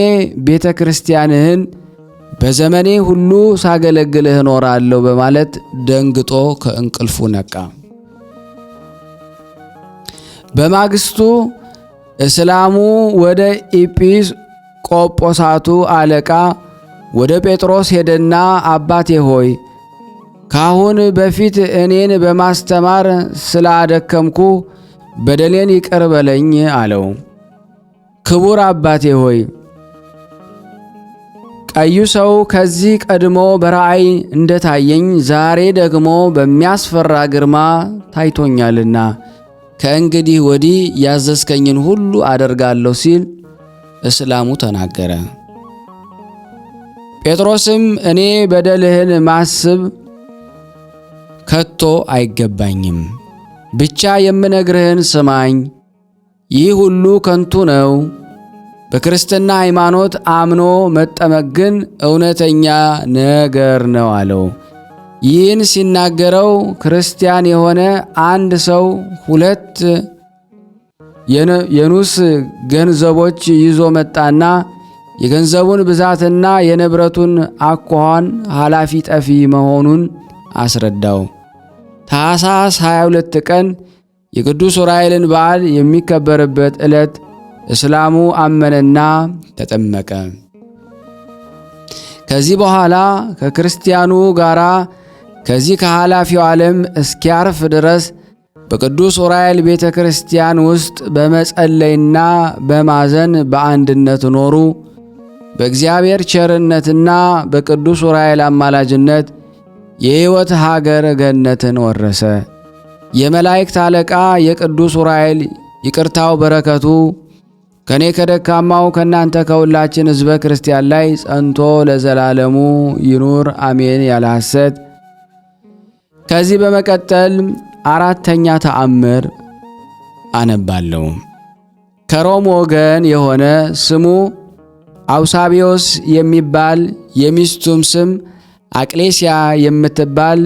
ቤተ ክርስቲያንህን በዘመኔ ሁሉ ሳገለግልህ እኖራለሁ በማለት ደንግጦ ከእንቅልፉ ነቃ። በማግስቱ እስላሙ ወደ ኤጲስቆጶሳቱ አለቃ ወደ ጴጥሮስ ሄደና አባቴ ሆይ ካሁን በፊት እኔን በማስተማር ስላደከምኩ በደሌን ይቅር በለኝ አለው። ክቡር አባቴ ሆይ ቀዩ ሰው ከዚህ ቀድሞ በራእይ እንደታየኝ ዛሬ ደግሞ በሚያስፈራ ግርማ ታይቶኛልና ከእንግዲህ ወዲህ ያዘዝከኝን ሁሉ አደርጋለሁ ሲል እስላሙ ተናገረ። ጴጥሮስም እኔ በደልህን ማስብ ከቶ አይገባኝም፣ ብቻ የምነግርህን ስማኝ። ይህ ሁሉ ከንቱ ነው። በክርስትና ሃይማኖት አምኖ መጠመቅ ግን እውነተኛ ነገር ነው አለው። ይህን ሲናገረው ክርስቲያን የሆነ አንድ ሰው 2 የኑስ ገንዘቦች ይዞ መጣና የገንዘቡን ብዛትና የንብረቱን አኳኋን ኃላፊ ጠፊ መሆኑን አስረዳው። ታኅሳስ 22 ቀን የቅዱስ ኡራኤልን በዓል የሚከበርበት ዕለት እስላሙ አመነና ተጠመቀ። ከዚህ በኋላ ከክርስቲያኑ ጋራ ከዚህ ከኃላፊው ዓለም እስኪያርፍ ድረስ በቅዱስ ኡራኤል ቤተ ክርስቲያን ውስጥ በመጸለይና በማዘን በአንድነት ኖሩ። በእግዚአብሔር ቸርነትና በቅዱስ ኡራኤል አማላጅነት የሕይወት ሀገር ገነትን ወረሰ። የመላእክት አለቃ የቅዱስ ኡራኤል ይቅርታው በረከቱ ከኔ ከደካማው ከናንተ ከሁላችን ሕዝበ ክርስቲያን ላይ ጸንቶ ለዘላለሙ ይኑር አሜን ያለ ሐሰት። ከዚህ በመቀጠል 4ኛ ተአምር አነባለሁ። ከሮም ወገን የሆነ ስሙ አውሳቢዮስ የሚባል የሚስቱም ስም አቅሌስያ የምትባል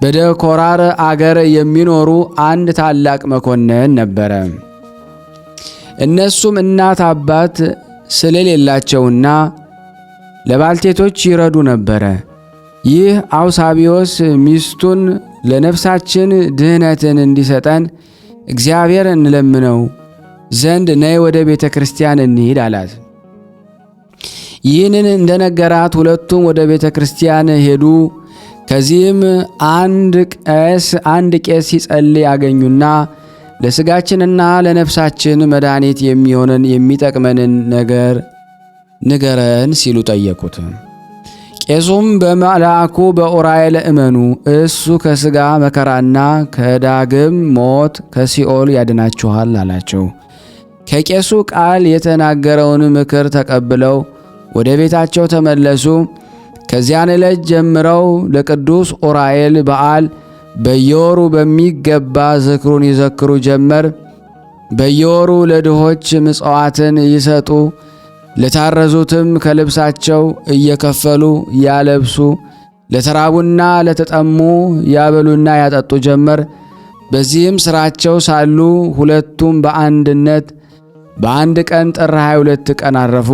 በደኮራር አገር የሚኖሩ አንድ ታላቅ መኮንን ነበረ። እነሱም እናት አባት ስለሌላቸውና ለባልቴቶች ይረዱ ነበረ። ይህ አውሳቢዮስ ሚስቱን ለነፍሳችን ድህነትን እንዲሰጠን እግዚአብሔር እንለምነው ዘንድ ነይ ወደ ቤተ ክርስቲያን እንሂድ አላት። ይህንን እንደነገራት ሁለቱም ወደ ቤተ ክርስቲያን ሄዱ። ከዚህም አንድ ቄስ ሲጸልይ ያገኙና ለሥጋችንና ለነፍሳችን መድኃኒት የሚሆንን የሚጠቅመንን ነገር ንገረን ሲሉ ጠየቁት። ቄሱም በመልአኩ በኡራኤል እመኑ፣ እሱ ከሥጋ መከራና ከዳግም ሞት ከሲኦል ያድናችኋል አላቸው። ከቄሱ ቃል የተናገረውን ምክር ተቀብለው ወደ ቤታቸው ተመለሱ። ከዚያን ዕለት ጀምረው ለቅዱስ ኡራኤል በዓል በየወሩ በሚገባ ዝክሩን ይዘክሩ ጀመር። በየወሩ ለድሆች ምጽዋትን ይሰጡ፣ ለታረዙትም ከልብሳቸው እየከፈሉ ያለብሱ፣ ለተራቡና ለተጠሙ ያበሉና ያጠጡ ጀመር። በዚህም ሥራቸው ሳሉ ሁለቱም በአንድነት በአንድ ቀን ጥር 22 ቀን አረፉ።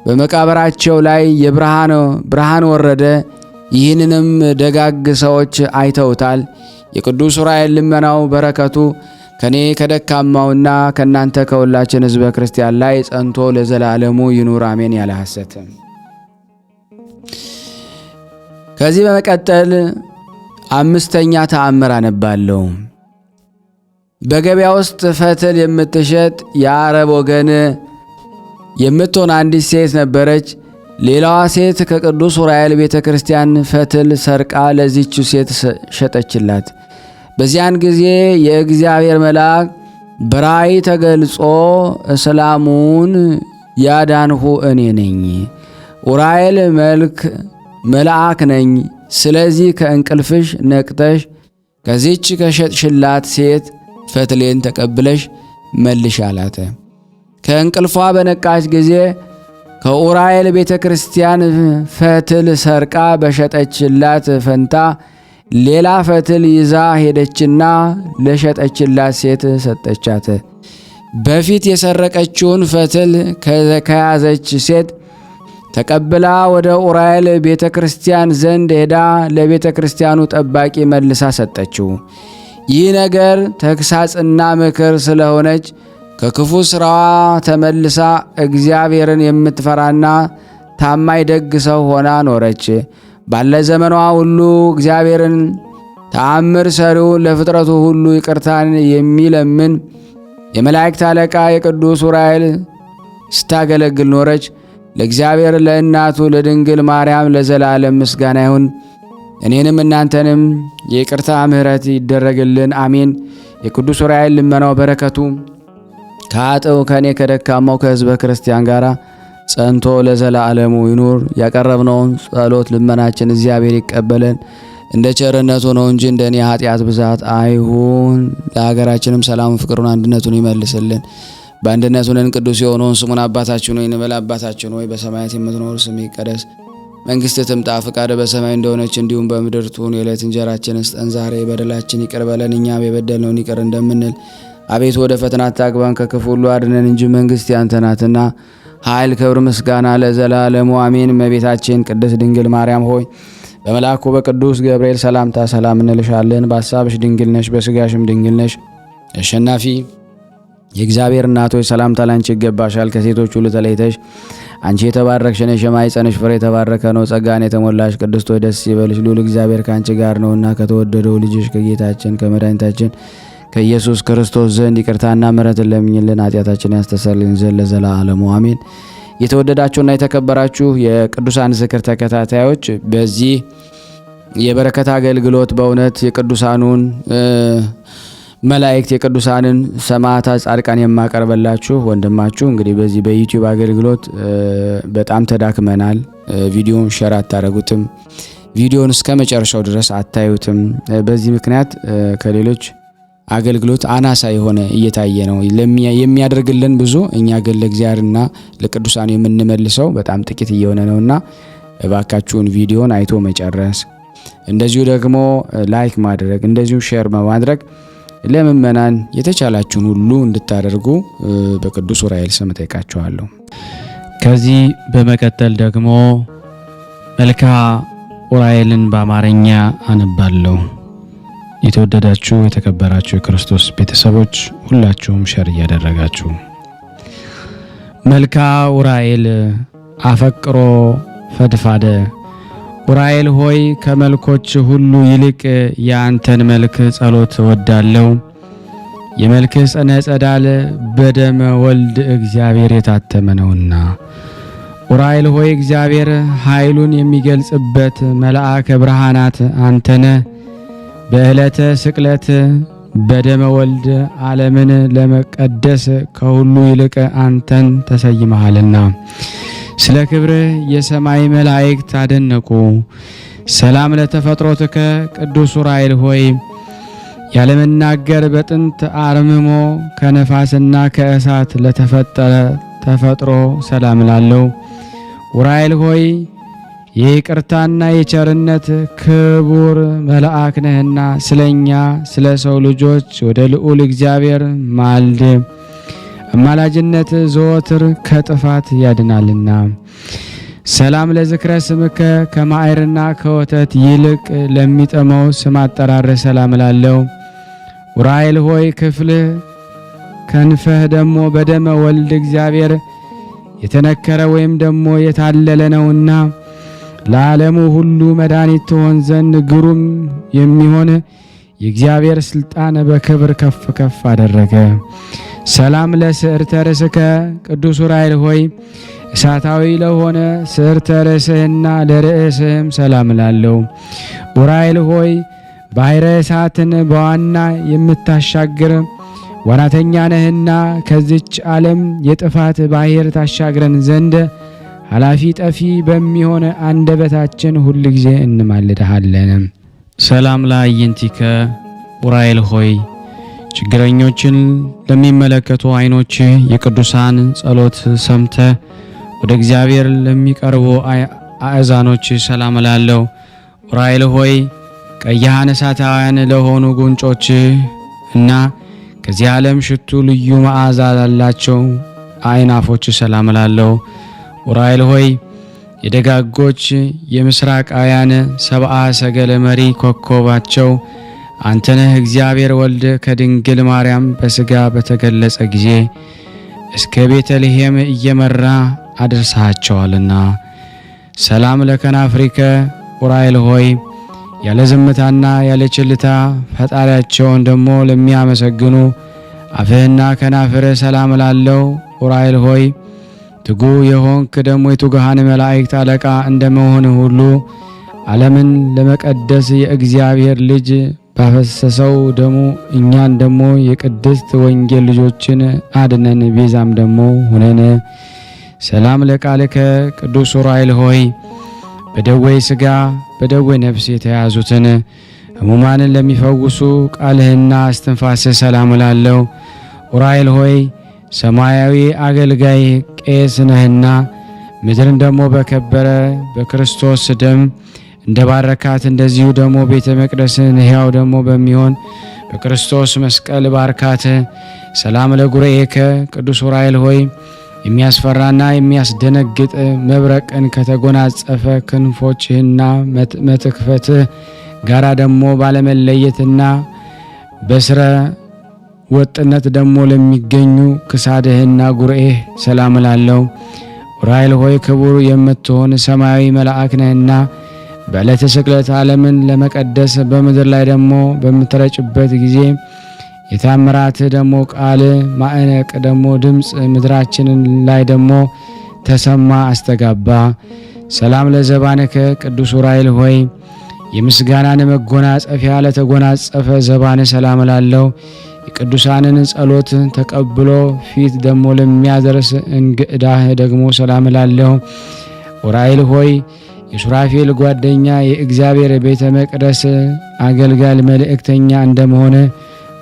በመቃብራቸው ላይ ብርሃን ወረደ። ይህንንም ደጋግ ሰዎች አይተውታል። የቅዱስ ኡራኤል ልመናው በረከቱ ከኔ ከደካማውና ከናንተ ከሁላችን ሕዝበ ክርስቲያን ላይ ጸንቶ ለዘላለሙ ይኑር አሜን ያለ ሐሰት። ከዚህ በመቀጠል አምስተኛ ተአምር አነባለሁ። በገበያ ውስጥ ፈትል የምትሸጥ የአረብ ወገን የምትሆን አንዲት ሴት ነበረች። ሌላዋ ሴት ከቅዱስ ኡራኤል ቤተ ክርስቲያን ፈትል ሰርቃ ለዚህች ሴት ሸጠችላት። በዚያን ጊዜ የእግዚአብሔር መልአክ በራእይ ተገልጾ እስላሙን ያዳንሁ እኔ ነኝ፣ ኡራኤል መልአክ ነኝ። ስለዚህ ከእንቅልፍሽ ነቅተሽ ከዚች ከሸጥሽላት ሴት ፈትሌን ተቀብለሽ መልሽ አላት። ከእንቅልፏ በነቃች ጊዜ ከኡራኤል ቤተ ክርስቲያን ፈትል ሰርቃ በሸጠችላት ፈንታ ሌላ ፈትል ይዛ ሄደችና ለሸጠችላት ሴት ሰጠቻት። በፊት የሰረቀችውን ፈትል ከያዘች ሴት ተቀብላ ወደ ኡራኤል ቤተ ክርስቲያን ዘንድ ሄዳ ለቤተ ክርስቲያኑ ጠባቂ መልሳ ሰጠችው። ይህ ነገር ተግሳጽና ምክር ስለሆነች ከክፉ ሥራዋ ተመልሳ እግዚአብሔርን የምትፈራና ታማኝ ደግ ሰው ሆና ኖረች። ባለ ዘመኗ ሁሉ እግዚአብሔርን ተአምር ሰሪውን ለፍጥረቱ ሁሉ ይቅርታን የሚለምን የመላእክት አለቃ የቅዱስ ኡራኤል ስታገለግል ኖረች። ለእግዚአብሔር ለእናቱ ለድንግል ማርያም ለዘላለም ምስጋና ይሁን። እኔንም እናንተንም የይቅርታ ምሕረት ይደረግልን አሜን። የቅዱስ ኡራኤል ልመናው በረከቱ ከአጥው ከኔ ከደካማው ከሕዝበ ክርስቲያን ጋር ጸንቶ ለዘላለሙ ይኑር። ያቀረብነውን ጸሎት ልመናችን እግዚአብሔር ይቀበለን እንደ ቸርነቱ ነው እንጂ እንደኔ ኃጢአት ብዛት አይሁን። ለሀገራችንም ሰላሙን፣ ፍቅሩን፣ አንድነቱን ይመልስልን። በአንድነት ሆነን ቅዱስ የሆነውን ስሙን አባታችን ሆይ እንበል። አባታችን ሆይ በሰማያት የምትኖር ስምህ ይቀደስ፣ መንግሥትህ ትምጣ፣ ፈቃድህ በሰማይ እንደሆነች እንዲሁም በምድር ትሁን። የዕለት እንጀራችንን ስጠን ዛሬ፣ በደላችን ይቅር በለን እኛም የበደልነውን ይቅር እንደምንል። አቤቱ ወደ ፈተና አታግባን ከክፉ ሁሉ አድነን እንጂ መንግሥት ያንተ ናትና ኃይል፣ ክብር፣ ምስጋና ለዘላለሙ አሜን። እመቤታችን ቅድስት ድንግል ማርያም ሆይ በመልአኩ በቅዱስ ገብርኤል ሰላምታ ሰላም እንልሻለን። በሐሳብሽ ድንግል ነሽ፣ በሥጋሽም ድንግል ነሽ። አሸናፊ የእግዚአብሔር እናት ሆይ ሰላምታ ላንቺ ይገባሻል። ከሴቶች ሁሉ ተለይተሽ አንቺ የተባረክሽ ነሽ፣ የማኅፀንሽ ፍሬ የተባረከ ነው። ጸጋን የተሞላሽ ቅድስት ሆይ ደስ ይበልሽ፣ ልዑል እግዚአብሔር ከአንቺ ጋር ነውና ከተወደደው ልጅሽ ከጌታችን ከመድኃኒታችን ከኢየሱስ ክርስቶስ ዘንድ ይቅርታና ምሕረትን ለምኝልን ኃጢአታችንን ያስተሰርይልን ዘንድ ለዘላለሙ አሜን። የተወደዳችሁና የተከበራችሁ የቅዱሳን ዝክር ተከታታዮች በዚህ የበረከት አገልግሎት በእውነት የቅዱሳኑን መላእክት የቅዱሳንን ሰማዕታት ጻድቃን የማቀርበላችሁ ወንድማችሁ እንግዲህ በዚህ በዩቲዩብ አገልግሎት በጣም ተዳክመናል። ቪዲዮውን ሼር አታረጉትም፣ ቪዲዮውን እስከ መጨረሻው ድረስ አታዩትም። በዚህ ምክንያት ከሌሎች አገልግሎት አናሳ የሆነ እየታየ ነው የሚያደርግልን ብዙ፣ እኛ ግን ለእግዚአብሔርና ለቅዱሳን የምንመልሰው በጣም ጥቂት እየሆነ ነውና እባካችሁን ቪዲዮን አይቶ መጨረስ፣ እንደዚሁ ደግሞ ላይክ ማድረግ፣ እንደዚሁ ሼር በማድረግ ለምእመናን የተቻላችሁን ሁሉ እንድታደርጉ በቅዱስ ኡራኤል ስም ጠይቃችኋለሁ። ከዚህ በመቀጠል ደግሞ መልክአ ኡራኤልን በአማርኛ አነባለሁ። የተወደዳችሁ የተከበራችሁ የክርስቶስ ቤተሰቦች ሁላችሁም ሸር እያደረጋችሁ መልክአ ኡራኤል አፈቅሮ ፈድፋደ። ኡራኤል ሆይ ከመልኮች ሁሉ ይልቅ የአንተን መልክ ጸሎት ወዳለው የመልክህ ጽነ ጸዳል በደመ ወልድ እግዚአብሔር የታተመ ነውና። ኡራኤል ሆይ እግዚአብሔር ኃይሉን የሚገልጽበት መልአከ ብርሃናት አንተነ በዕለተ ስቅለት በደመ ወልድ ዓለምን ለመቀደስ ከሁሉ ይልቅ አንተን ተሰይመሃልና ስለ ክብርህ የሰማይ መላእክት አደነቁ። ሰላም ለተፈጥሮትከ ቅዱስ ኡራኤል ሆይ ያለመናገር በጥንት አርምሞ ከነፋስና ከእሳት ለተፈጠረ ተፈጥሮ ሰላም ላለው ኡራኤል ሆይ የይቅርታና የቸርነት ክቡር መልአክ ነህና ስለኛ ስለ ሰው ልጆች ወደ ልዑል እግዚአብሔር ማልድ። አማላጅነት ዘወትር ከጥፋት ያድናልና። ሰላም ለዝክረ ስምከ ከማዕርና ከወተት ይልቅ ለሚጠመው ስም አጠራር ሰላም ላለው ኡራኤል ሆይ ክፍልህ ከንፈህ ደሞ በደመ ወልድ እግዚአብሔር የተነከረ ወይም ደሞ የታለለ ነውና ለዓለሙ ሁሉ መድኃኒት ትሆን ዘንድ ግሩም የሚሆን የእግዚአብሔር ስልጣን በክብር ከፍ ከፍ አደረገ። ሰላም ለስዕርተ ርእስከ ቅዱስ ኡራኤል ሆይ እሳታዊ ለሆነ ስዕርተ ርእስህና ለርእስህም ሰላም ላለው ኡራኤል ሆይ ባሕረ እሳትን በዋና የምታሻግር ዋናተኛ ነህና ከዚች ዓለም የጥፋት ባሕር ታሻግረን ዘንድ ኃላፊ ጠፊ በሚሆን አንደበታችን ሁል ጊዜ እንማልድሃለን። ሰላም ለአዕይንቲከ ኡራኤል ሆይ ችግረኞችን ለሚመለከቱ ዓይኖች የቅዱሳን ጸሎት ሰምተ ወደ እግዚአብሔር ለሚቀርቡ አእዛኖች ሰላም ላለው ኡራኤል ሆይ ቀያሃን እሳታውያን ለሆኑ ጉንጮች እና ከዚህ ዓለም ሽቱ ልዩ መዓዛ ላላቸው አይናፎች ሰላም ላለው ኡራኤል ሆይ የደጋጎች የምስራቃውያን ሰብአ ሰገለ መሪ ኮከባቸው አንተነህ እግዚአብሔር ወልድ ከድንግል ማርያም በሥጋ በተገለጸ ጊዜ እስከ ቤተልሔም እየመራ አድርሰሃቸዋልና። ሰላም ለከናፍሪከ ኡራኤል ሆይ ያለ ዝምታና ያለ ችልታ ፈጣሪያቸውን ደሞ ለሚያመሰግኑ አፍህና ከናፍር ሰላም ላለው ኡራኤል ሆይ ትጉ የሆንክ ደሞ የትጉሃን መላእክት አለቃ እንደመሆን ሁሉ ዓለምን ለመቀደስ የእግዚአብሔር ልጅ ባፈሰሰው ደሙ እኛን ደሞ የቅድስት ወንጌል ልጆችን አድነን ቤዛም ደሞ ሁነን። ሰላም ለቃልከ ቅዱስ ኡራኤል ሆይ በደዌ ሥጋ በደዌ ነፍስ የተያዙትን ሕሙማንን ለሚፈውሱ ቃልህና እስትንፋስ ሰላም ላለው ኡራኤል ሆይ ሰማያዊ አገልጋይ ቄስ ነህና ምድርን ደሞ በከበረ በክርስቶስ ደም እንደ ባረካት እንደዚሁ ደሞ ቤተ መቅደስን ሕያው ደሞ በሚሆን በክርስቶስ መስቀል ባርካት። ሰላም ለጉርኤከ ቅዱስ ኡራኤል ሆይ የሚያስፈራና የሚያስደነግጥ መብረቅን ከተጎናጸፈ ክንፎችህና መትክፈትህ ጋራ ደሞ ባለመለየትና በስረ ወጥነት ደሞ ለሚገኙ ክሳድህና ጉርኤህ ሰላም ላለው ኡራኤል ሆይ ክቡር የምትሆን ሰማያዊ መልአክ ነህና በዕለተ ስቅለት ዓለምን ለመቀደስ በምድር ላይ ደሞ በምትረጭበት ጊዜ የታምራት ደሞ ቃል ማዕነቅ ደሞ ድምፅ ምድራችንን ላይ ደሞ ተሰማ አስተጋባ። ሰላም ለዘባንከ ቅዱስ ኡራኤል ሆይ የምስጋናን መጎናጸፊያ ለተጎናጸፈ ዘባን ሰላም ላለው የቅዱሳንን ጸሎት ተቀብሎ ፊት ደሞ ለሚያደርስ እንግዳህ ደግሞ ሰላም ላለው ኡራኤል ሆይ የሱራፌል ጓደኛ የእግዚአብሔር ቤተ መቅደስ አገልጋይ መልእክተኛ እንደመሆነ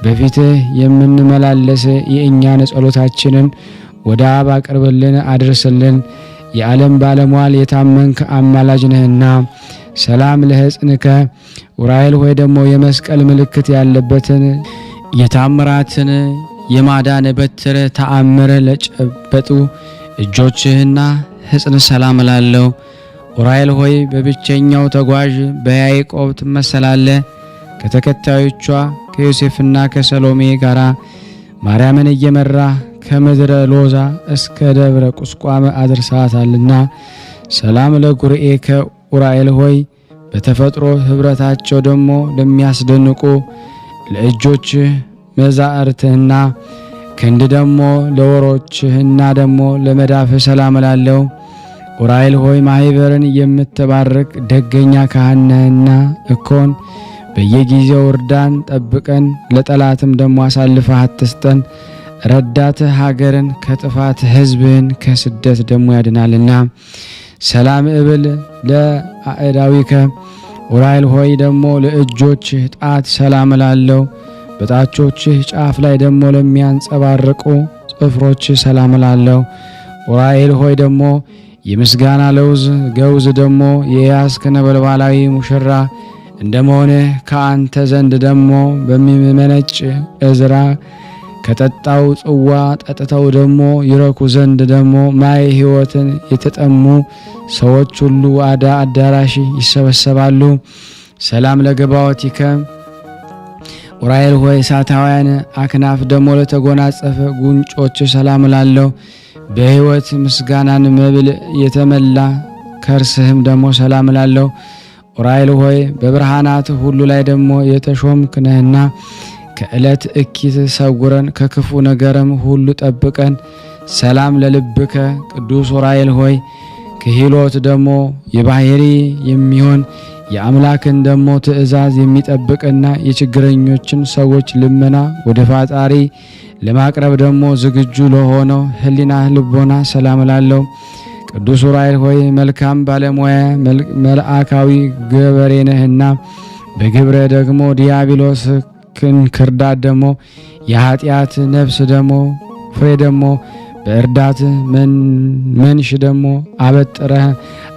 በፊትህ የምንመላለስ የእኛን ጸሎታችንን ወደ አብ አቅርብልን አድርስልን። የዓለም ባለሟል የታመንክ አማላጅ ነህና ሰላም ለሕፅንከ ኡራኤል ሆይ ደግሞ የመስቀል ምልክት ያለበትን የታምራትን የማዳን በትር ተአምር ለጨበጡ እጆችህና ሕፅን ሰላም ላለው ኡራኤል ሆይ በብቸኛው ተጓዥ በያዕቆብ ትመሰላለህ። ከተከታዮቿ ከዮሴፍና ከሰሎሜ ጋራ ማርያምን እየመራ ከምድረ ሎዛ እስከ ደብረ ቁስቋም አድርሳታልና ሰላም ለጉርኤከ ኡራኤል ሆይ በተፈጥሮ ህብረታቸው ደሞ ለሚያስደንቁ ለእጆች መዛርትህና ክንድ ደግሞ ለወሮችህና ደግሞ ለመዳፍ ሰላም እላለሁ። ኡራኤል ሆይ ማህበርን የምትባርክ ደገኛ ካህን ነህና እኮን በየጊዜው እርዳን፣ ጠብቀን፣ ለጠላትም ደግሞ አሳልፈህ አትስጠን። ረዳት ሀገርን ከጥፋት ሕዝብን ከስደት ደግሞ ያድናልና። ሰላም እብል ለአእዳዊከ ኡራኤል ሆይ ደግሞ ለእጆችህ ጣት ሰላም እላለሁ። በጣቶችህ ጫፍ ላይ ደግሞ ለሚያንጸባርቁ ጽፍሮች ሰላም እላለሁ። ኡራኤል ሆይ ደግሞ የምስጋና ገውዝ ደግሞ የያዝክ ነበልባላዊ ሙሽራ እንደመሆንህ ከአንተ ዘንድ ደግሞ በሚመነጭ እዝራ ከጠጣው ጽዋ ጠጥተው ደግሞ ይረኩ ዘንድ ደግሞ ማየ ሕይወትን የተጠሙ ሰዎች ሁሉ አዳራሽ ይሰበሰባሉ። ሰላም ለገባዖቲከ ኡራኤል ሆይ እሳታውያን አክናፍ ደግሞ ለተጎናጸፈ ጉንጮች ሰላም እላለሁ። በሕይወት ምስጋናን መብል የተመላ ከርስህም ደግሞ ሰላም እላለሁ። ኡራኤል ሆይ በብርሃናት ሁሉ ላይ ደግሞ የተሾምክ ነህና ከዕለት እኪት ሰውረን ከክፉ ነገርም ሁሉ ጠብቀን። ሰላም ለልብከ ቅዱስ ኡራኤል ሆይ ክሂሎት ደግሞ የባህሪ የሚሆን የአምላክን ደግሞ ትእዛዝ የሚጠብቅና የችግረኞችን ሰዎች ልመና ወደ ፈጣሪ ለማቅረብ ደግሞ ዝግጁ ለሆነው ህሊና ልቦና ሰላም እላለሁ። ቅዱስ ኡራኤል ሆይ መልካም ባለሙያ መልአካዊ ገበሬ ነህና በግብረ ደግሞ ዲያብሎስ ክርዳት ደግሞ የኃጢአት ነፍስ ደግሞ ፍሬ ደግሞ በእርዳት መንሽ ደግሞ አበጥረህ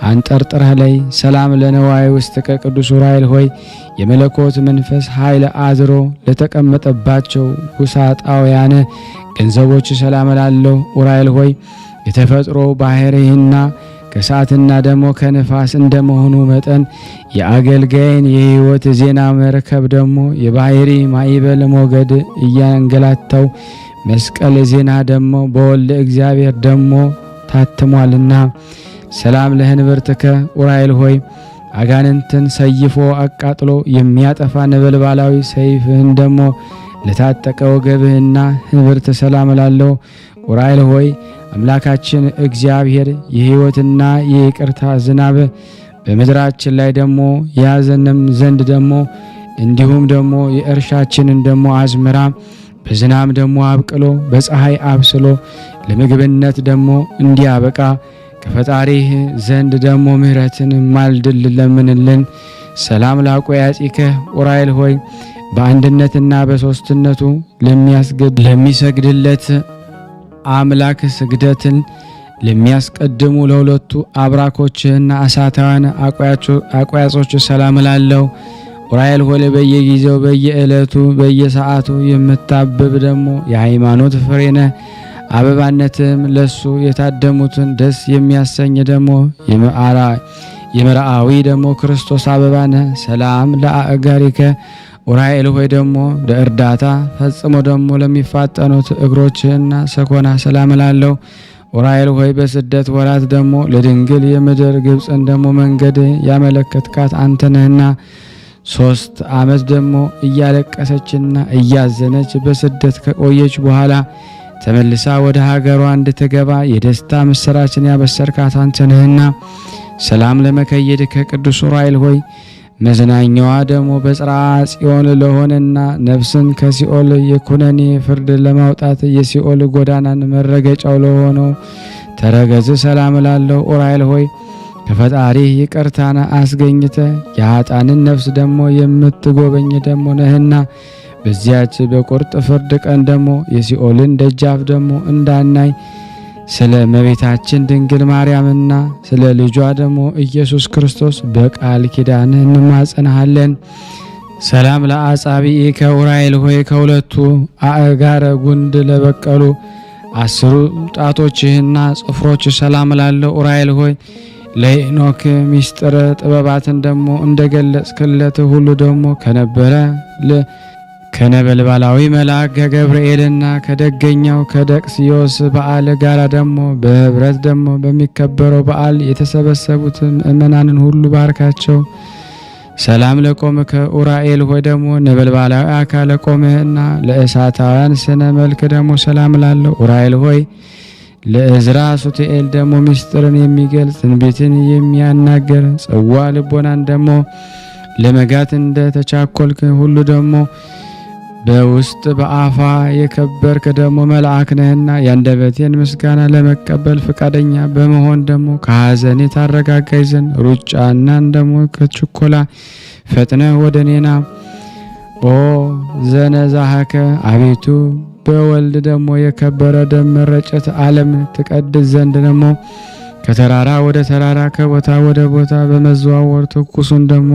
አንጠርጥረህ ላይ ሰላም ለነዋይ ውስጥ ከቅዱስ ኡራኤል ሆይ የመለኮት መንፈስ ኃይል አድሮ ለተቀመጠባቸው ውሳጣውያን ገንዘቦች ሰላም እላለሁ። ኡራኤል ሆይ የተፈጥሮ ባህሪህና ከእሳትና ደግሞ ከነፋስ እንደመሆኑ መጠን የአገልጋይን የሕይወት ዜና መርከብ ደግሞ የባህሪ ማዕበል ሞገድ እያንገላታው መስቀል ዜና ደግሞ በወልደ እግዚአብሔር ደግሞ ታትሟልና። ሰላም ለህንብርትከ ኡራኤል ሆይ አጋንንትን ሰይፎ አቃጥሎ የሚያጠፋ ነበልባላዊ ሰይፍህን ደግሞ ለታጠቀ ወገብህና ህንብርት ሰላም እላለሁ። ኡራኤል ሆይ አምላካችን እግዚአብሔር የሕይወትና የይቅርታ ዝናብ በምድራችን ላይ ደግሞ ያዘንም ዘንድ ደግሞ እንዲሁም ደግሞ የእርሻችንን ደግሞ አዝመራ በዝናብ ደግሞ አብቅሎ በፀሐይ አብስሎ ለምግብነት ደግሞ እንዲያበቃ ከፈጣሪህ ዘንድ ደግሞ ምሕረትን ማልድል ለምንልን። ሰላም ላቆያጺከ ኡራኤል ሆይ በአንድነትና በሶስትነቱ ለሚሰግድለት አምላክ ስግደትን ለሚያስቀድሙ ለሁለቱ አብራኮችህና እሳታውያን አቋያጾች ሰላም እላለሁ። ኡራኤል ሆይ በየጊዜው በየዕለቱ በየሰዓቱ የምታብብ ደግሞ የሃይማኖት ፍሬ ነህ። አበባነትም ለሱ የታደሙትን ደስ የሚያሰኝ ደግሞ የመርአዊ ደግሞ ክርስቶስ አበባ ነህ። ሰላም ለአእጋሪከ ኡራኤል ሆይ ደግሞ ለእርዳታ ፈጽሞ ደግሞ ለሚፋጠኑት እግሮችህና ሰኮና ሰላም እላለሁ። ኡራኤል ሆይ በስደት ወራት ደግሞ ለድንግል የምድር ግብፅን ደግሞ መንገድ ያመለከትካት አንተ ነህና 3 ዓመት ደግሞ እያለቀሰችና እያዘነች በስደት ከቆየች በኋላ ተመልሳ ወደ ሀገሯ እንድትገባ የደስታ ምስራችን ያበሰርካት አንተ ነህና። ሰላም ለመከየድ ከቅዱስ ኡራኤል ሆይ መዝናኛዋ ደግሞ በጽርሐ ጽዮን ለሆነና ነፍስን ከሲኦል የኩነኔ ፍርድ ለማውጣት የሲኦል ጎዳናን መረገጫው ለሆነው ተረገዝ ሰላም እላለሁ። ኡራኤል ሆይ ከፈጣሪ ይቅርታን አስገኝተ የኃጥአንን ነፍስ ደግሞ የምትጎበኝ ደግሞ ነህና በዚያች በቁርጥ ፍርድ ቀን ደግሞ የሲኦልን ደጃፍ ደግሞ እንዳናይ ስለ እመቤታችን ድንግል ማርያምና ስለ ልጇ ደግሞ ኢየሱስ ክርስቶስ በቃል ኪዳን እንማጸናሃለን። ሰላም ለአጻብዒከ ኡራኤል ሆይ ከሁለቱ አእጋረ ጉንድ ለበቀሉ 10 ጣቶችህና ጽፍሮች ሰላም እላለሁ። ኡራኤል ሆይ ለሄኖክ ሚስጥር ጥበባትን ደግሞ እንደገለጽክለት ሁሉ ደግሞ ከነበልባላዊ መልአክ ከገብርኤልና ከደገኛው ከደቅስዮስ በዓል ጋር ደግሞ በህብረት ደግሞ በሚከበረው በዓል የተሰበሰቡት ምእመናንን ሁሉ ባርካቸው። ሰላም ለቆምከ ኡራኤል ሆይ ደግሞ ነበልባላዊ አካለ ቆምህና ለእሳታውያን ስነ መልክ ደግሞ ሰላም ላለው ኡራኤል ሆይ ለእዝራ ሱትኤል ደግሞ ምስጢርን የሚገልጽ ትንቢትን የሚያናገር ጽዋ ልቦናን ደግሞ ለመጋት እንደ ተቻኮልክ ሁሉ ደግሞ በውስጥ በአፋ የከበርክ ደግሞ መልአክ ነህና ያንደበቴን ምስጋና ለመቀበል ፈቃደኛ በመሆን ደግሞ ከሐዘኔ ታረጋጋይ ዘንድ ሩጫናን ደግሞ ከችኮላ ፈጥነ ወደ እኔና ኦ ዘነዛሃከ አቤቱ በወልድ ደግሞ የከበረ ደም መረጨት ዓለም ትቀድስ ዘንድ ደግሞ ከተራራ ወደ ተራራ ከቦታ ወደ ቦታ በመዘዋወር ትኩሱን ደግሞ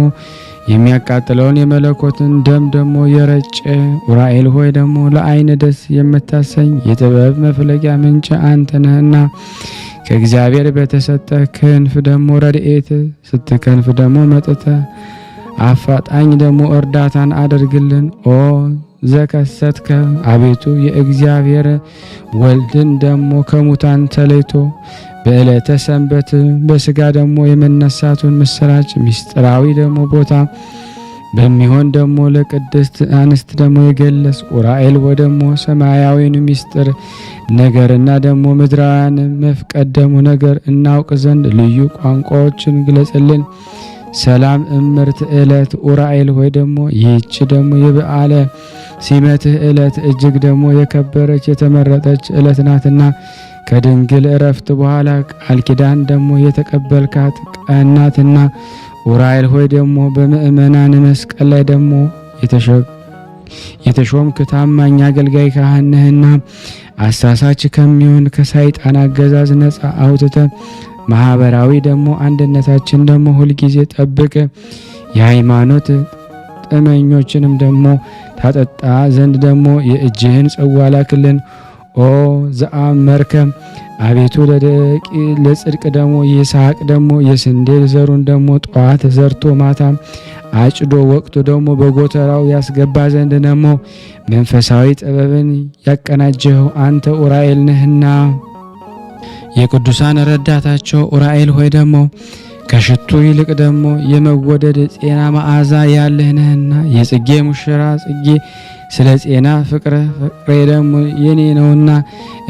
የሚያቃጥለውን የመለኮትን ደም ደግሞ የረጨ ኡራኤል ሆይ ደግሞ ለዓይን ደስ የምታሰኝ የጥበብ መፍለቂያ ምንጭ አንተ ነህና ከእግዚአብሔር በተሰጠ ክንፍ ደግሞ ረድኤት ስትከንፍ ደግሞ መጥተ አፋጣኝ ደግሞ እርዳታን አድርግልን። ኦ ዘከሰትከ አቤቱ የእግዚአብሔር ወልድን ደግሞ ከሙታን ተለይቶ በዕለተ ሰንበት በስጋ ደግሞ የመነሳቱን ምስራች ምስጢራዊ ደግሞ ቦታ በሚሆን ደግሞ ለቅድስት አንስት ደግሞ የገለጽ ኡራኤል ወይ ደግሞ ሰማያዊን ምስጢር ነገርና ደግሞ ምድራውያን መፍቀድ ደግሞ ነገር እናውቅ ዘንድ ልዩ ቋንቋዎችን ግለጽልን። ሰላም እምርት ዕለት ኡራኤል ሆይ ደግሞ ይህች ደግሞ የበዓለ ሲመትህ ዕለት እጅግ ደግሞ የከበረች የተመረጠች ዕለት ናትና ከድንግል እረፍት በኋላ ቃል ኪዳን ደግሞ የተቀበልካት ቀናትና ኡራኤል ሆይ ደግሞ በምእመናን መስቀል ላይ ደግሞ የተሾምክ ታማኝ አገልጋይ ካህን ነህና አሳሳች ከሚሆን ከሰይጣን አገዛዝ ነፃ አውጥተ ማህበራዊ ደግሞ አንድነታችን ደግሞ ሁልጊዜ ጠብቅ። የሃይማኖት ጥመኞችንም ደግሞ ታጠጣ ዘንድ ደግሞ የእጅህን ጽዋ ላክልን። ኦ ዘአመርከ አቤቱ ለጽድቅ ደግሞ ይስሐቅ ደግሞ የስንዴ ዘሩን ደግሞ ጠዋት ዘርቶ ማታ አጭዶ ወቅቱ ደግሞ በጎተራው ያስገባ ዘንድ ደግሞ መንፈሳዊ ጥበብን ያቀናጀኸው አንተ ኡራኤል ነህና የቅዱሳን ረዳታቸው ኡራኤል ሆይ ደግሞ ከሽቱ ይልቅ ደግሞ የመወደድ ጤና መዓዛ ያለህ ነህና የጽጌ ሙሽራ ጽጌ ስለ ጤና ፍቅሬ ደግሞ የኔ ነውና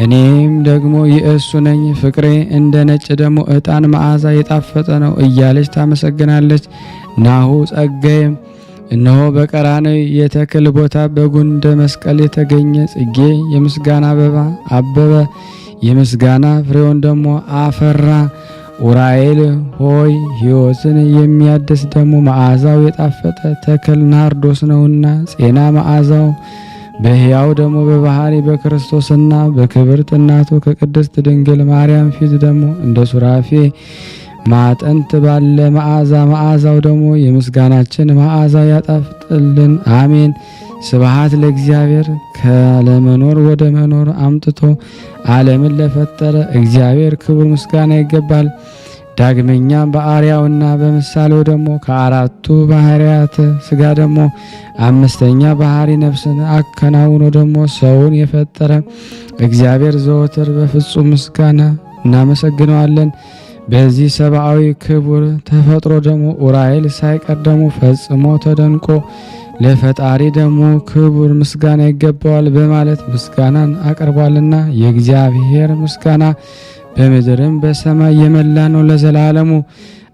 እኔም ደግሞ የእሱ ነኝ። ፍቅሬ እንደ ነጭ ደግሞ ዕጣን መዓዛ የጣፈጠ ነው እያለች ታመሰግናለች። ናሁ ጸጋዬ እነሆ በቀራንዮ የተክል ቦታ በጉንደ መስቀል የተገኘ ጽጌ የምስጋና አበባ አበበ የምስጋና ፍሬውን ደግሞ አፈራ። ኡራኤል ሆይ ሕይወትን የሚያድስ ደግሞ መዓዛው የጣፈጠ ተክል ናርዶስ ነውና ጤና መዓዛው በሕያው ደግሞ በባህሪ በክርስቶስና በክብርት እናቱ ከቅድስት ድንግል ማርያም ፊት ደግሞ እንደ ሱራፌ ማጠንት ባለ መዓዛው ደግሞ የምስጋናችን መዓዛ ያጣፍጥልን። አሜን። ስብሐት ለእግዚአብሔር ካለመኖር ወደ መኖር አምጥቶ ዓለምን ለፈጠረ እግዚአብሔር ክቡር ምስጋና ይገባል። ዳግመኛ በአርአያውና በምሳሌው ደግሞ ከአራቱ ባህሪያት ስጋ ደግሞ አምስተኛ ባህሪ ነፍስን አከናውኖ ደግሞ ሰውን የፈጠረ እግዚአብሔር ዘወትር በፍጹም ምስጋና እናመሰግነዋለን። በዚህ ሰብአዊ ክቡር ተፈጥሮ ደግሞ ኡራኤል ሳይቀር ደግሞ ፈጽሞ ተደንቆ ለፈጣሪ ደግሞ ክቡር ምስጋና ይገባዋል በማለት ምስጋናን አቀርቧልና የእግዚአብሔር ምስጋና በምድርም በሰማይ የመላ ነው ለዘላለሙ።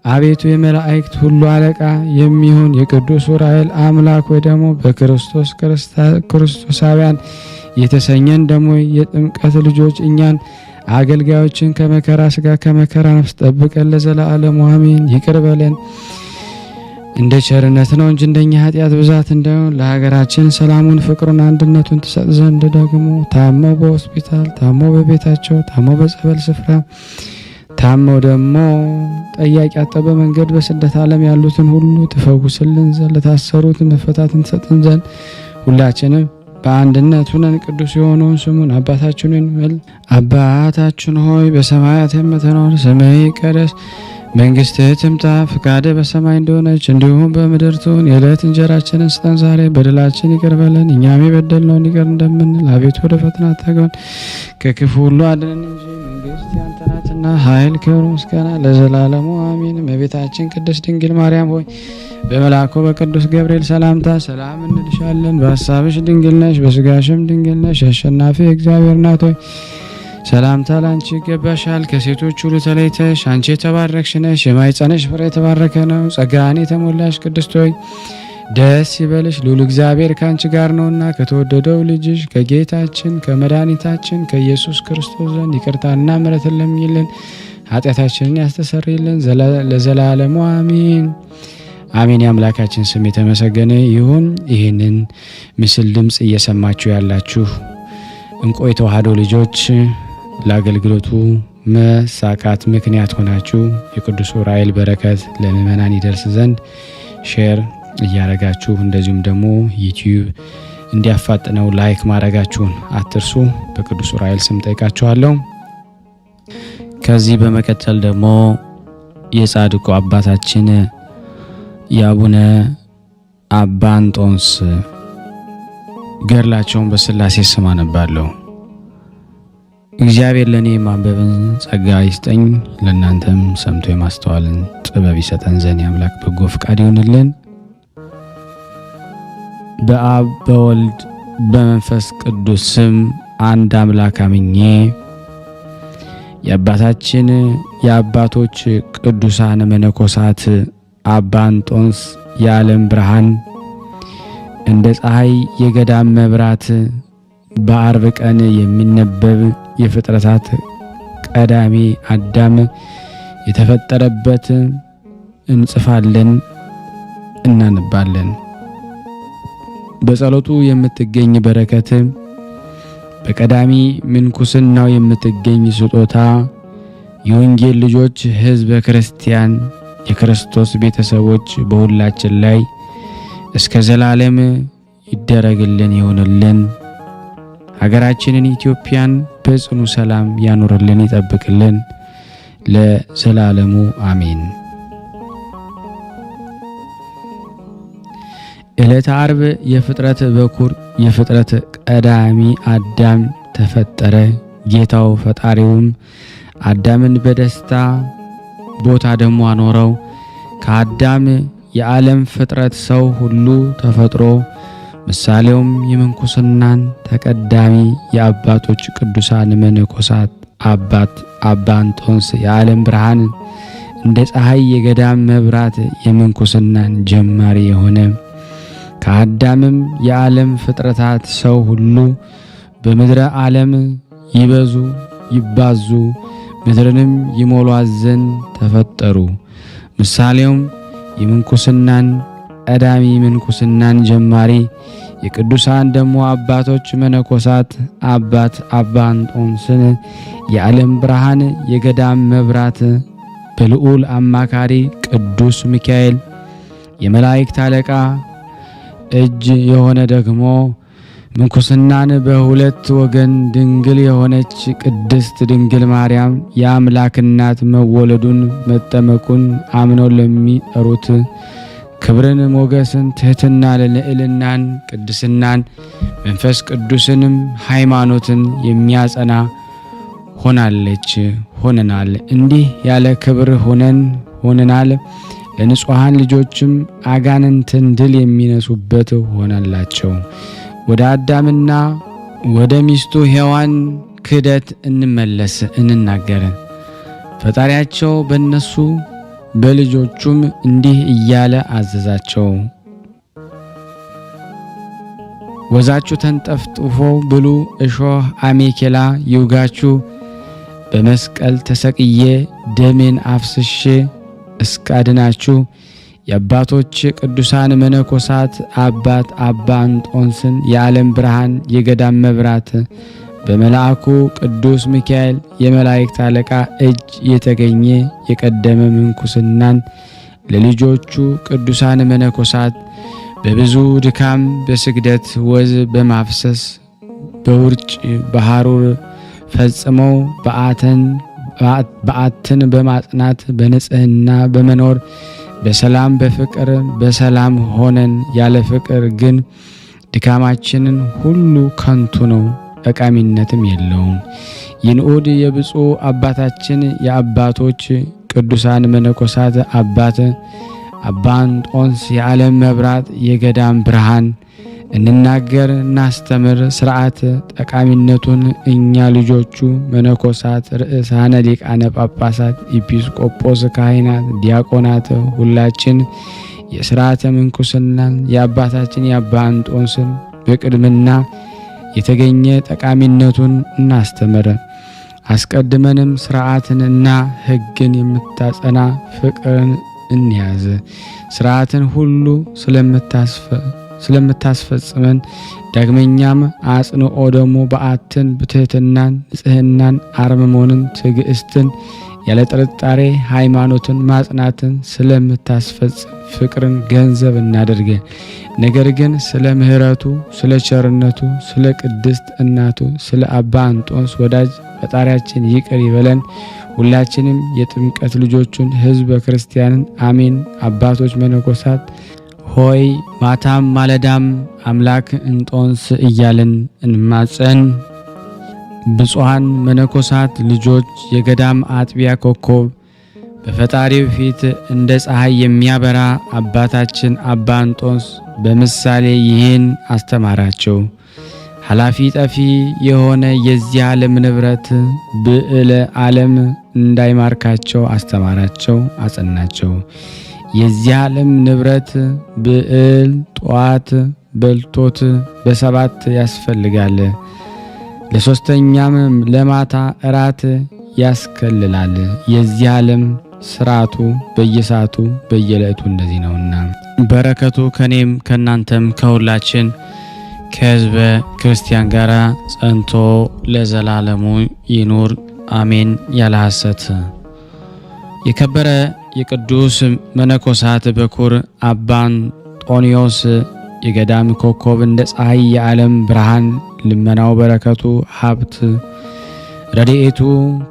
አቤቱ የመላእክት ሁሉ አለቃ የሚሆን የቅዱስ ኡራኤል አምላክ ወይ ደግሞ በክርስቶስ ክርስቶሳውያን የተሰኘን ደግሞ የጥምቀት ልጆች እኛን አገልጋዮችን ከመከራ ስጋ ከመከራ ነፍስ ጠብቀን ለዘላለሙ አሜን። ይቅር በለን እንደ ቸርነት ነው እንጂ እንደኛ ኃጢአት ብዛት እንዳይሆን ለሀገራችን ሰላሙን፣ ፍቅሩን፣ አንድነቱን ትሰጥ ዘንድ ደግሞ ታመው በሆስፒታል ታመው በቤታቸው ታመው በጸበል ስፍራ ታመው ደግሞ ጠያቂ አጠበ መንገድ በስደት ዓለም ያሉትን ሁሉ ትፈውስልን ዘንድ ለታሰሩት መፈታትን ትሰጥን ዘንድ ሁላችንም በአንድነት ሆነን ቅዱስ የሆነውን ስሙን አባታችን ሆይ በሰማያት የምትኖር ስምህ ይቀደስ መንግስትህ ትምጣ፣ ፍቃድህ በሰማይ እንደሆነች እንዲሁም በምድር ትሁን። የዕለት እንጀራችንን ስጠን ዛሬ፣ በደላችን ይቅር በለን እኛም የበደልነውን ይቅር እንደምንል፣ አቤቱ ወደ ፈተና አታግባን ከክፉ ሁሉ አድነን እንጂ መንግስት ያንተ ናትና ኃይል፣ ክብር፣ ምስጋና ለዘላለሙ አሜን። እመቤታችን ቅድስት ድንግል ማርያም ሆይ በመልአኩ በቅዱስ ገብርኤል ሰላምታ ሰላም እንልሻለን። በሐሳብሽ ድንግል ነሽ፣ በሥጋሽም ድንግል ነሽ። አሸናፊ እግዚአብሔር እናት ሆይ ሰላምታ ላንቺ ይገባሻል። ከሴቶች ሁሉ ተለይተሽ አንቺ የተባረክሽ ነሽ፣ የማኅፀንሽ ፍሬ የተባረከ ነው። ጸጋን የተሞላሽ ቅድስት ሆይ ደስ ይበልሽ፣ ልዑል እግዚአብሔር ካንቺ ጋር ነውና ከተወደደው ልጅሽ ከጌታችን ከመድኃኒታችን ከኢየሱስ ክርስቶስ ዘንድ ይቅርታና ምሕረትን ለምኝልን ኃጢአታችንን ያስተሰርይልን ለዘላለሙ አሜን አሜን። የአምላካችን ስም የተመሰገነ ይሁን። ይህንን ምስል ድምፅ እየሰማችሁ ያላችሁ እንቁ የተዋሕዶ ልጆች ለአገልግሎቱ መሳካት ምክንያት ሆናችሁ የቅዱስ ዑራኤል በረከት ለምእመናን ይደርስ ዘንድ ሼር እያረጋችሁ እንደዚሁም ደግሞ ዩቲዩብ እንዲያፋጥነው ላይክ ማድረጋችሁን አትርሱ። በቅዱስ ዑራኤል ስም ጠይቃችኋለሁ። ከዚህ በመቀጠል ደግሞ የጻድቁ አባታችን የአቡነ አባ እንጦንስ ገድላቸውን በሥላሴ ስም አነባለሁ። እግዚአብሔር ለእኔ ማንበብን ጸጋ ይስጠኝ፣ ለእናንተም ሰምቶ የማስተዋልን ጥበብ ይሰጠን ዘንድ የአምላክ በጎ ፈቃድ ይሁንልን። በአብ በወልድ በመንፈስ ቅዱስ ስም አንድ አምላክ አምኜ የአባታችን የአባቶች ቅዱሳን መነኮሳት አባ እንጦንስ የዓለም ብርሃን እንደ ፀሐይ የገዳም መብራት በአርብ ቀን የሚነበብ የፍጥረታት ቀዳሚ አዳም የተፈጠረበት እንጽፋለን እናነባለን። በጸሎቱ የምትገኝ በረከት በቀዳሚ ምንኩስናው የምትገኝ ስጦታ የወንጌል ልጆች ሕዝበ ክርስቲያን የክርስቶስ ቤተሰቦች በሁላችን ላይ እስከ ዘላለም ይደረግልን ይሆንልን። ሀገራችንን ኢትዮጵያን በጽኑ ሰላም ያኖርልን ይጠብቅልን ለዘላለሙ አሜን። ዕለተ ዓርብ የፍጥረት በኩር የፍጥረት ቀዳሚ አዳም ተፈጠረ። ጌታው ፈጣሪውም አዳምን በደስታ ቦታ ደግሞ አኖረው። ከአዳም የዓለም ፍጥረት ሰው ሁሉ ተፈጥሮ ምሳሌውም የምንኩስናን ተቀዳሚ የአባቶች ቅዱሳን መነኮሳት አባት አባ እንጦንስ የዓለም ብርሃን እንደ ፀሐይ የገዳም መብራት የምንኩስናን ጀማሪ የሆነ ከአዳምም የዓለም ፍጥረታት ሰው ሁሉ በምድረ ዓለም ይበዙ ይባዙ ምድርንም ይሞሏት ዘንድ ተፈጠሩ። ምሳሌውም የምንኩስናን ቀዳሚ ምንኩስናን ጀማሪ የቅዱሳን ደግሞ አባቶች መነኮሳት አባት አባ እንጦንስን የዓለም ብርሃን የገዳም መብራት በልዑል አማካሪ ቅዱስ ሚካኤል የመላእክት አለቃ እጅ የሆነ ደግሞ ምንኩስናን በሁለት ወገን ድንግል የሆነች ቅድስት ድንግል ማርያም የአምላክ እናት መወለዱን መጠመቁን አምነው ለሚጠሩት ክብርን ሞገስን ትሕትና ልዕልናን ቅድስናን መንፈስ ቅዱስንም ሃይማኖትን የሚያጸና ሆናለች ሆነናል። እንዲህ ያለ ክብር ሆነናል። ለንጹሐን ልጆችም አጋንንትን ድል የሚነሱበት ሆናላቸው። ወደ አዳምና ወደ ሚስቱ ሔዋን ክህደት እንመለስ እንናገር። ፈጣሪያቸው በእነሱ በልጆቹም እንዲህ እያለ አዘዛቸው። ወዛችሁ ተንጠፍጥፎ ብሉ፣ እሾህ አሜኬላ ይውጋችሁ። በመስቀል ተሰቅዬ ደሜን አፍስሼ እስካድናችሁ የአባቶች ቅዱሳን መነኮሳት አባት አባ እንጦንስን የዓለም ብርሃን የገዳም መብራት በመልአኩ ቅዱስ ሚካኤል የመላእክት አለቃ እጅ የተገኘ የቀደመ ምንኩስናን ለልጆቹ ቅዱሳን መነኮሳት በብዙ ድካም በስግደት ወዝ በማፍሰስ በውርጭ በሐሩር ፈጽመው በዓትን በማጽናት በንጽህና በመኖር በሰላም በፍቅር በሰላም ሆነን ያለ ፍቅር ግን ድካማችንን ሁሉ ከንቱ ነው፣ ጠቃሚነትም የለውም። ይንዑድ የብፁዕ አባታችን የአባቶች ቅዱሳን መነኮሳት አባት አባ እንጦንስ የዓለም መብራት የገዳም ብርሃን እንናገር እናስተምር ሥርዓት ጠቃሚነቱን እኛ ልጆቹ መነኮሳት ርዕሳነ ሊቃነ ጳጳሳት ኤጲስቆጶስ ካህናት ዲያቆናት ሁላችን የሥርዓተ ምንኩስናን የአባታችን የአባ እንጦንስን በቅድምና የተገኘ ጠቃሚነቱን እናስተምር። አስቀድመንም ሥርዓትንና ሕግን የምታጸና ፍቅርን እንያዝ። ሥርዓትን ሁሉ ስለምታስፈጽመን ዳግመኛም አጽንኦ ደግሞ በዓትን ብትሕትናን ንጽሕናን አርምሞንን ትዕግስትን ያለ ጥርጣሬ ሃይማኖትን ማጽናትን ስለምታስፈጽም ፍቅርን ገንዘብ እናደርገ። ነገር ግን ስለ ምሕረቱ ስለ ቸርነቱ ስለ ቅድስት እናቱ ስለ አባ እንጦንስ ወዳጅ ፈጣሪያችን ይቅር ይበለን። ሁላችንም የጥምቀት ልጆቹን ሕዝበ ክርስቲያንን አሜን። አባቶች መነኮሳት ሆይ ማታም ማለዳም አምላክ እንጦንስ እያልን እንማጸን። ብፁዓን መነኮሳት ልጆች የገዳም አጥቢያ ኮከብ በፈጣሪው ፊት እንደ ፀሐይ የሚያበራ አባታችን አባ እንጦንስ በምሳሌ ይህን አስተማራቸው። ኃላፊ ጠፊ የሆነ የዚህ ዓለም ንብረት ብዕለ ዓለም እንዳይማርካቸው አስተማራቸው፣ አጸናቸው። የዚህ ዓለም ንብረት ብዕል ጧት በልቶት በሰባት ያስፈልጋል፣ ለሶስተኛም ለማታ እራት ያስከልላል። የዚህ ዓለም ስርዓቱ በየሰዓቱ በየዕለቱ እንደዚህ ነውና በረከቱ ከኔም ከናንተም ከሁላችን ከሕዝበ ክርስቲያን ጋር ጸንቶ ለዘላለሙ ይኑር አሜን። ያለ ሐሰት የከበረ የቅዱስ መነኮሳት በኩር አባ አንጦንዮስ የገዳም ኮከብ እንደ ፀሐይ የዓለም ብርሃን ልመናው በረከቱ ሀብት ረድኤቱ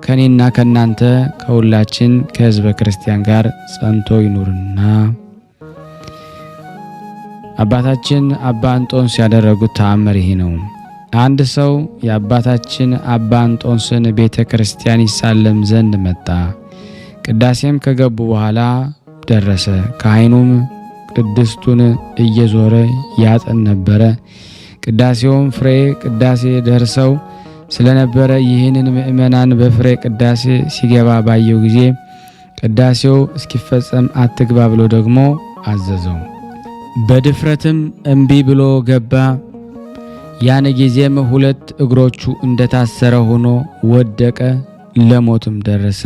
ከኔና ከናንተ ከሁላችን ከሕዝበ ክርስቲያን ጋር ጸንቶ ይኑርና አባታችን አባ እንጦንስ ያደረጉት ተአምር ይሄ ነው። አንድ ሰው የአባታችን አባ እንጦንስን ቤተ ክርስቲያን ይሳለም ዘንድ መጣ። ቅዳሴም ከገቡ በኋላ ደረሰ። ካህኑም ቅድስቱን እየዞረ ያጠን ነበረ። ቅዳሴውም ፍሬ ቅዳሴ ደርሰው ስለነበረ ይህንን ምእመናን በፍሬ ቅዳሴ ሲገባ ባየው ጊዜ ቅዳሴው እስኪፈጸም አትግባ ብሎ ደግሞ አዘዘው። በድፍረትም እምቢ ብሎ ገባ። ያን ጊዜም ሁለት እግሮቹ እንደታሰረ ሆኖ ወደቀ፣ ለሞትም ደረሰ።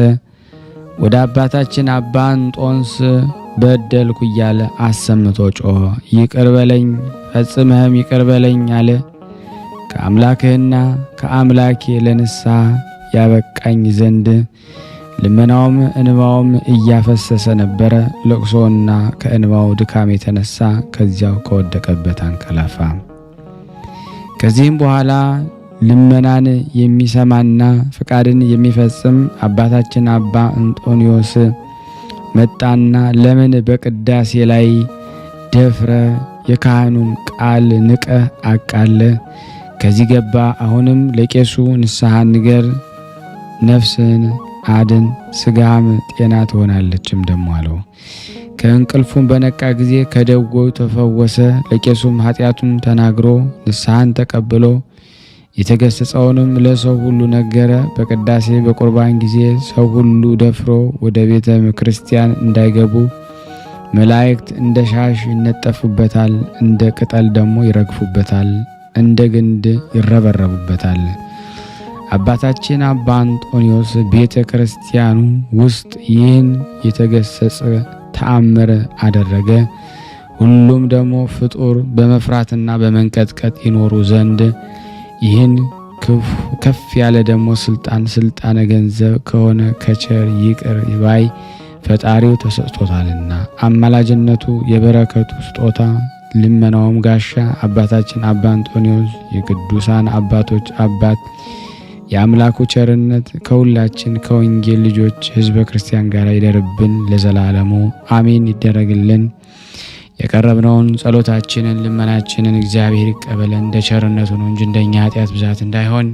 ወደ አባታችን አባ እንጦንስ በደልኩ እያለ አሰምቶ ጮኸ። ይቅር በለኝ ፈጽመህም ይቅር በለኝ አለ። ከአምላክህና ከአምላኬ ለንስሐ ያበቃኝ ዘንድ ልመናውም እንባውም እያፈሰሰ ነበረ። ለቅሶና ከእንባው ድካም የተነሳ ከዚያው ከወደቀበት አንቀላፋ። ከዚህም በኋላ ልመናን የሚሰማና ፍቃድን የሚፈጽም አባታችን አባ እንጦንዮስ መጣና ለምን በቅዳሴ ላይ ደፍረ የካህኑን ቃል ንቀ አቃለ ከዚህ ገባ? አሁንም ለቄሱ ንስሐ ንገር፣ ነፍስን አድን፣ ስጋም ጤና ትሆናለችም ደሞ አለው። ከእንቅልፉም በነቃ ጊዜ ከደዌው ተፈወሰ። ለቄሱም ኃጢአቱን ተናግሮ ንስሐን ተቀብሎ የተገሰጸውንም ለሰው ሁሉ ነገረ። በቅዳሴ በቁርባን ጊዜ ሰው ሁሉ ደፍሮ ወደ ቤተ ክርስቲያን እንዳይገቡ መላእክት እንደ ሻሽ ይነጠፉበታል፣ እንደ ቅጠል ደግሞ ይረግፉበታል፣ እንደ ግንድ ይረበረቡበታል። አባታችን አባ እንጦንዮስ ቤተ ክርስቲያኑ ውስጥ ይህን የተገሰጸ ተአምር አደረገ። ሁሉም ደግሞ ፍጡር በመፍራትና በመንቀጥቀጥ ይኖሩ ዘንድ ይህን ከፍ ያለ ደግሞ ስልጣነ ገንዘብ ከሆነ ከቸር ይቅር ባይ ፈጣሪው ተሰጥቶታልና አማላጅነቱ የበረከቱ ስጦታ ልመናውም ጋሻ አባታችን አባ እንጦንዮስ የቅዱሳን አባቶች አባት የአምላኩ ቸርነት ከሁላችን ከወንጌል ልጆች ሕዝበ ክርስቲያን ጋር ይደርብን ለዘላለሙ አሜን ይደረግልን። የቀረብነውን ጸሎታችንን ልመናችንን እግዚአብሔር ይቀበለን እንደ ቸርነቱ ነው እንጂ እንደኛ ኃጢአት ብዛት እንዳይሆን።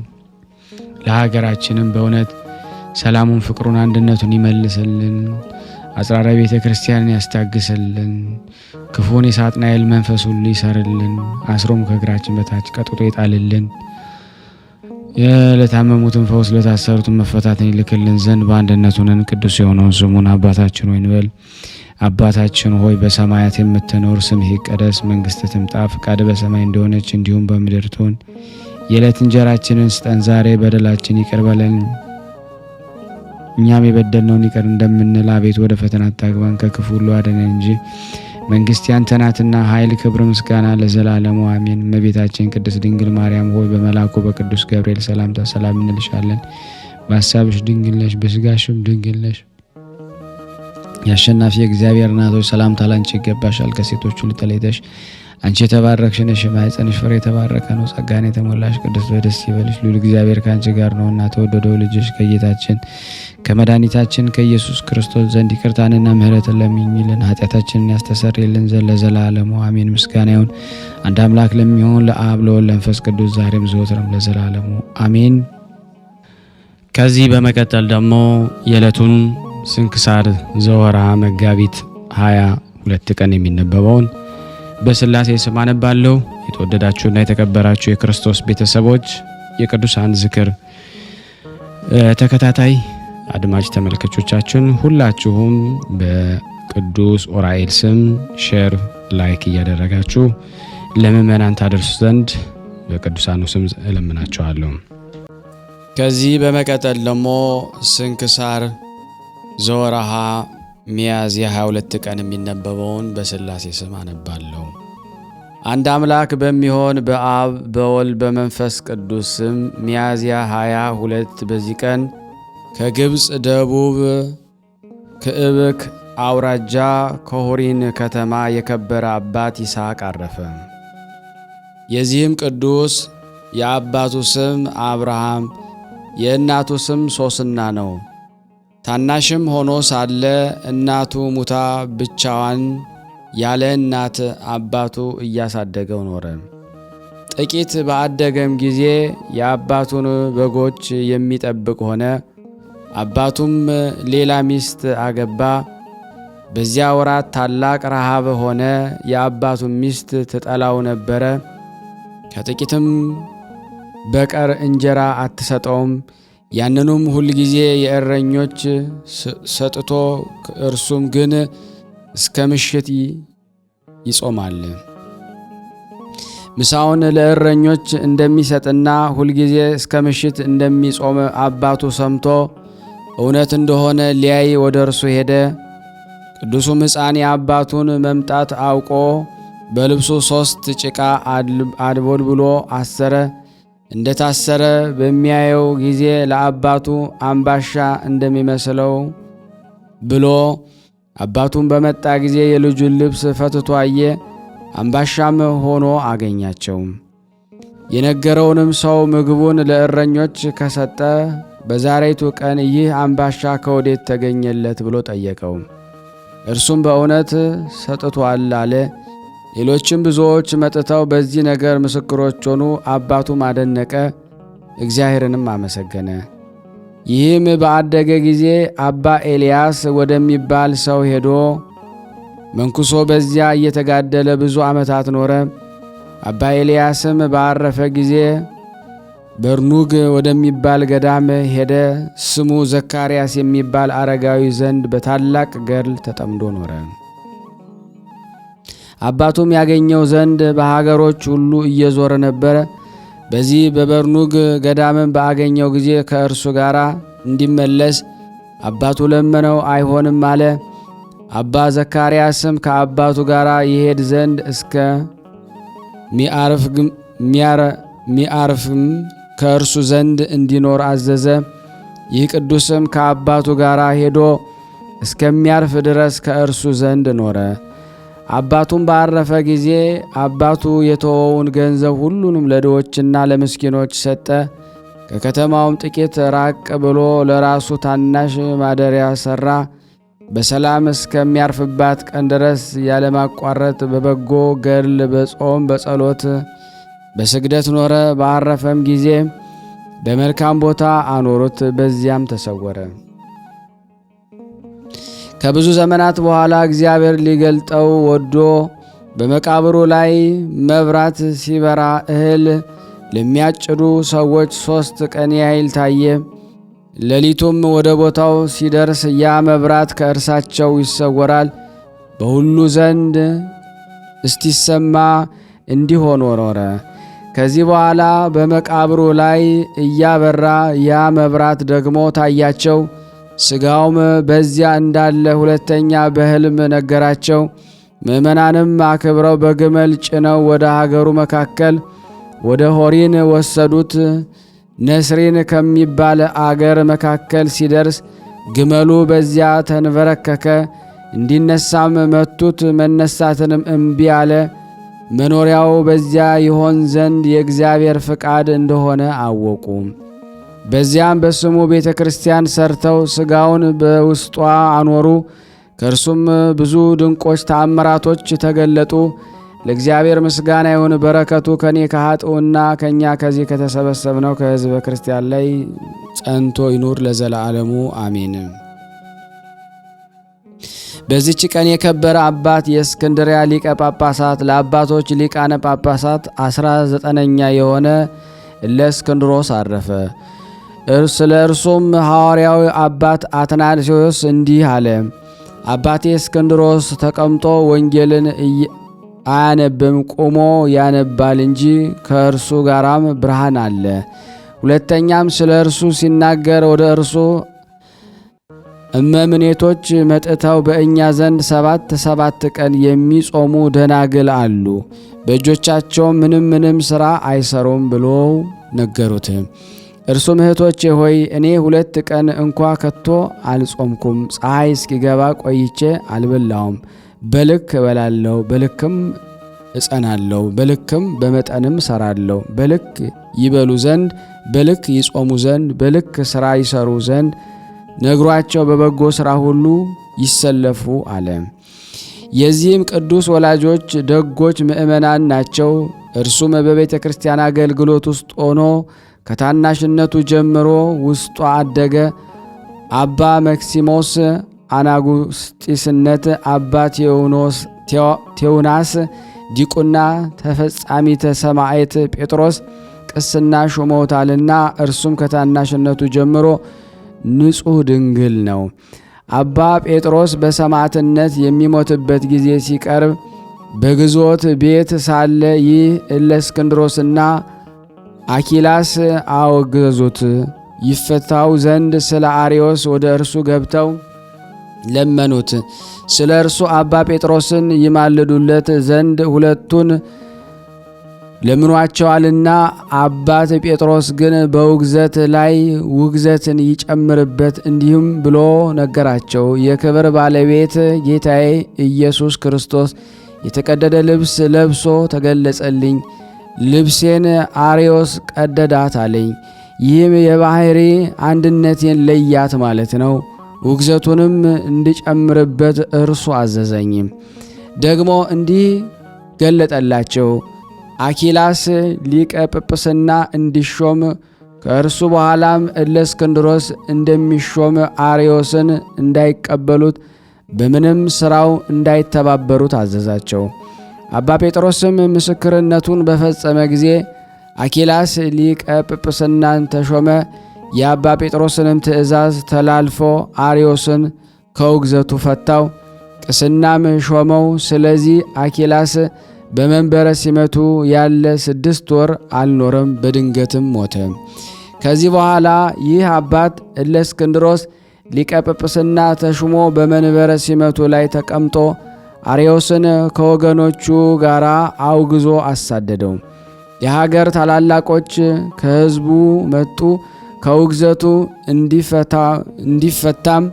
ለሀገራችንም በእውነት ሰላሙን፣ ፍቅሩን፣ አንድነቱን ይመልስልን። አጽራረ ቤተ ክርስቲያንን ያስታግስልን። ክፉን የሳጥናኤል መንፈስ ሁሉ ይሰርልን። አስሮም ከእግራችን በታች ቀጥቶ ይጣልልን። ለታመሙትን ፈውስ፣ ለታሰሩትን መፈታትን ይልክልን ዘንድ በአንድነት ሆነን ቅዱስ የሆነውን ስሙን አባታችን ሆይ እንበል። አባታችን ሆይ በሰማያት የምትኖር፣ ስምህ ይቀደስ፣ መንግስትህ ትምጣ፣ ፈቃድህ በሰማይ እንደሆነች እንዲሁም በምድር ትሁን። የዕለት እንጀራችንን ስጠን ዛሬ፣ በደላችን ይቅር በለን እኛም የበደልነውን ይቅር እንደምንል፣ አቤቱ ወደ ፈተና አታግባን ከክፉ ሁሉ አድነን እንጂ መንግስት ያንተ ናትና፣ ኃይል፣ ክብር፣ ምስጋና ለዘላለሙ አሜን። እመቤታችን ቅድስት ድንግል ማርያም ሆይ በመልአኩ በቅዱስ ገብርኤል ሰላምታ ሰላም እንልሻለን። በሐሳብሽ ድንግል ነሽ፣ በስጋሽም ድንግል ነሽ። የአሸናፊ እግዚአብሔር እናት ሆይ ሰላምታ ላንቺ ይገባሻል። ከሴቶች ሁሉ ተለይተሽ አንቺ የተባረክሽ ነሽ፣ የማኅፀንሽ ፍሬ የተባረከ ነው። ጸጋን የተሞላሽ ቅድስት ሆይ ደስ ይበልሽ፣ ልዑል እግዚአብሔር ከአንቺ ጋር ነውና፣ ተወደደው ልጅሽ ከጌታችን ከመድኃኒታችን ከኢየሱስ ክርስቶስ ዘንድ ይቅርታንና ምሕረትን ለምኝልን ኃጢአታችንን ያስተሰርይልን ዘንድ ለዘላለሙ አሜን። ምስጋና ይሁን አንድ አምላክ ለሚሆን ለአብ ለወልድ ለመንፈስ ቅዱስ ዛሬም ዘወትርም ለዘላለሙ አሜን። ከዚህ በመቀጠል ደግሞ የዕለቱን ስንክሳር ዘወርኀ መጋቢት 22 ቀን የሚነበበውን በስላሴ ስም አነባለሁ። የተወደዳችሁና የተከበራችሁ የክርስቶስ ቤተሰቦች የቅዱሳን ዝክር ተከታታይ አድማጭ ተመልካቾቻችን ሁላችሁም በቅዱስ ዑራኤል ስም ሼር፣ ላይክ እያደረጋችሁ ለምእመናን ታደርሱ ዘንድ በቅዱሳኑ ስም እለምናችኋለሁ። ከዚህ በመቀጠል ደግሞ ስንክሳር ዘወርኀ ሚያዝያ 22 ቀን የሚነበበውን በስላሴ ስም አነባለሁ። አንድ አምላክ በሚሆን በአብ በወልድ በመንፈስ ቅዱስ ስም ሚያዝያ 22 በዚህ ቀን ከግብፅ ደቡብ ከእብክ አውራጃ ከሆሪን ከተማ የከበረ አባት ይስሐቅ አረፈ። የዚህም ቅዱስ የአባቱ ስም አብርሃም የእናቱ ስም ሶስና ነው። ታናሽም ሆኖ ሳለ እናቱ ሙታ ብቻዋን ያለ እናት አባቱ እያሳደገው ኖረ። ጥቂት በአደገም ጊዜ የአባቱን በጎች የሚጠብቅ ሆነ። አባቱም ሌላ ሚስት አገባ። በዚያ ወራት ታላቅ ረሃብ ሆነ። የአባቱን ሚስት ትጠላው ነበረ። ከጥቂትም በቀር እንጀራ አትሰጠውም። ያንኑም ሁል ጊዜ የእረኞች ሰጥቶ እርሱም ግን እስከ ምሽት ይጾማል። ምሳውን ለእረኞች እንደሚሰጥና ሁል ጊዜ እስከ ምሽት እንደሚጾም አባቱ ሰምቶ እውነት እንደሆነ ሊያይ ወደ እርሱ ሄደ። ቅዱሱም ሕፃን የአባቱን መምጣት አውቆ በልብሱ 3 ጭቃ አድቦልብሎ አሰረ። እንደ ታሰረ በሚያየው ጊዜ ለአባቱ አምባሻ እንደሚመስለው ብሎ አባቱን በመጣ ጊዜ የልጁን ልብስ ፈትቶ አየ። አምባሻም ሆኖ አገኛቸው። የነገረውንም ሰው ምግቡን ለእረኞች ከሰጠ በዛሬቱ ቀን ይህ አምባሻ ከወዴት ተገኘለት ብሎ ጠየቀው። እርሱም በእውነት ሰጥቷል አለ። ሌሎችም ብዙዎች መጥተው በዚህ ነገር ምስክሮች ሆኑ። አባቱም አደነቀ፣ እግዚአብሔርንም አመሰገነ። ይህም በአደገ ጊዜ አባ ኤልያስ ወደሚባል ሰው ሄዶ መንኩሶ በዚያ እየተጋደለ ብዙ ዓመታት ኖረ። አባ ኤልያስም ባረፈ ጊዜ በርኑግ ወደሚባል ገዳም ሄደ። ስሙ ዘካርያስ የሚባል አረጋዊ ዘንድ በታላቅ ገድል ተጠምዶ ኖረ። አባቱም ያገኘው ዘንድ በሀገሮች ሁሉ እየዞረ ነበረ። በዚህ በበርኑግ ገዳምን በአገኘው ጊዜ ከእርሱ ጋር እንዲመለስ አባቱ ለመነው፣ አይሆንም አለ። አባ ዘካርያስም ከአባቱ ጋር ይሄድ ዘንድ እስከ ሚያርፍም ከእርሱ ዘንድ እንዲኖር አዘዘ። ይህ ቅዱስም ከአባቱ ጋር ሄዶ እስከሚያርፍ ድረስ ከእርሱ ዘንድ ኖረ። አባቱም ባረፈ ጊዜ አባቱ የተወውን ገንዘብ ሁሉንም ለድሆችና ለምስኪኖች ሰጠ። ከከተማውም ጥቂት ራቅ ብሎ ለራሱ ታናሽ ማደሪያ ሠራ። በሰላም እስከሚያርፍባት ቀን ድረስ ያለማቋረጥ በበጎ ገድል፣ በጾም፣ በጸሎት፣ በስግደት ኖረ። ባረፈም ጊዜ በመልካም ቦታ አኖሩት፣ በዚያም ተሰወረ። ከብዙ ዘመናት በኋላ እግዚአብሔር ሊገልጠው ወዶ በመቃብሩ ላይ መብራት ሲበራ እህል ለሚያጭዱ ሰዎች 3 ቀን ያህል ታየ። ሌሊቱም ወደ ቦታው ሲደርስ ያ መብራት ከእርሳቸው ይሰወራል፣ በሁሉ ዘንድ እስቲሰማ እንዲሆን ኖረ። ከዚህ በኋላ በመቃብሩ ላይ እያበራ ያ መብራት ደግሞ ታያቸው። ሥጋውም በዚያ እንዳለ ሁለተኛ በሕልም ነገራቸው። ምእመናንም አክብረው በግመል ጭነው ወደ ሀገሩ መካከል ወደ ሆሪን ወሰዱት። ነስሪን ከሚባል አገር መካከል ሲደርስ ግመሉ በዚያ ተንበረከከ። እንዲነሳም መቱት። መነሳትንም እምቢ አለ። መኖሪያው በዚያ ይሆን ዘንድ የእግዚአብሔር ፍቃድ እንደሆነ አወቁ። በዚያም በስሙ ቤተ ክርስቲያን ሰርተው ሥጋውን በውስጧ አኖሩ። ከእርሱም ብዙ ድንቆች ተአምራቶች ተገለጡ። ለእግዚአብሔር ምስጋና ይሁን። በረከቱ ከኔ ከኃጥኡና ከእኛ ከዚህ ከተሰበሰብነው ከሕዝበ ክርስቲያን ላይ ጸንቶ ይኑር ለዘላለሙ አሜን። በዚች ቀን የከበረ አባት የእስክንድርያ ሊቀ ጳጳሳት ለአባቶች ሊቃነ ጳጳሳት 19ኛ የሆነ እለእስክንድሮስ አረፈ። ስለ እርሱም ሐዋርያዊ አባት አትናቴዎስ እንዲህ አለ። አባቴ እስክንድሮስ ተቀምጦ ወንጌልን አያነብም፣ ቆሞ ያነባል እንጂ ከእርሱ ጋራም ብርሃን አለ። ሁለተኛም ስለ እርሱ ሲናገር ወደ እርሱ እመምኔቶች መጥተው በእኛ ዘንድ 7 ቀን የሚጾሙ ደናግል አሉ፣ በእጆቻቸው ምንም ሥራ አይሰሩም ብሎ ነገሩት። እርሱም እህቶቼ ሆይ እኔ 2 ቀን እንኳ ከቶ አልጾምኩም፣ ፀሐይ እስኪገባ ቆይቼ አልበላውም። በልክ እበላለሁ፣ በልክም እጸናለሁ፣ በልክም በመጠንም ሰራለሁ። በልክ ይበሉ ዘንድ፣ በልክ ይጾሙ ዘንድ፣ በልክ ሥራ ይሰሩ ዘንድ ነግሯቸው በበጎ ሥራ ሁሉ ይሰለፉ አለ። የዚህም ቅዱስ ወላጆች ደጎች ምእመናን ናቸው። እርሱም በቤተ ክርስቲያን አገልግሎት ውስጥ ሆኖ ከታናሽነቱ ጀምሮ ውስጧ አደገ። አባ መክሲሞስ አናጉስጢስነት፣ አባ ቴውናስ ዲቁና፣ ተፈጻሚተ ሰማዕት ጴጥሮስ ቅስና ሾመውታልና እርሱም ከታናሽነቱ ጀምሮ ንጹሕ ድንግል ነው። አባ ጴጥሮስ በሰማዕትነት የሚሞትበት ጊዜ ሲቀርብ በግዞት ቤት ሳለ ይህ እለእስክንድሮስና አኪላስ አወገዙት። ይፈታው ዘንድ ስለ አርዮስ ወደ እርሱ ገብተው ለመኑት። ስለ እርሱ አባ ጴጥሮስን ይማልዱለት ዘንድ ሁለቱን ለምኗቸዋልና። አባት ጴጥሮስ ግን በውግዘት ላይ ውግዘትን ይጨምርበት እንዲህም ብሎ ነገራቸው። የክብር ባለቤት ጌታዬ ኢየሱስ ክርስቶስ የተቀደደ ልብስ ለብሶ ተገለጸልኝ። ልብሴን አርዮስ ቀደዳት አለኝ። ይህም የባሕሪ አንድነቴን ለያት ማለት ነው። ውግዘቱንም እንድጨምርበት እርሱ አዘዘኝ። ደግሞ እንዲህ ገለጠላቸው። አኪላስ ሊቀ ጵጵስና እንዲሾም ከእርሱ በኋላም እለእስክንድሮስ እንደሚሾም አርዮስን እንዳይቀበሉት በምንም ሥራው እንዳይተባበሩት አዘዛቸው። አባ ጴጥሮስም ምስክርነቱን በፈጸመ ጊዜ አኪላስ ሊቀ ጵጵስናን ተሾመ። የአባ ጴጥሮስንም ትእዛዝ ተላልፎ አርዮስን ከውግዘቱ ፈታው፣ ቅስናም ሾመው። ስለዚህ አኪላስ በመንበረ ሲመቱ ያለ 6 ወር አልኖረም፣ በድንገትም ሞተ። ከዚህ በኋላ ይህ አባት እለእስክንድሮስ ሊቀ ጵጵስና ተሹሞ በመንበረ ሲመቱ ላይ ተቀምጦ አርዮስን ከወገኖቹ ጋር አውግዞ አሳደደው። የሀገር ታላላቆች ከሕዝቡ መጡ። ከውግዘቱ እንዲፈታም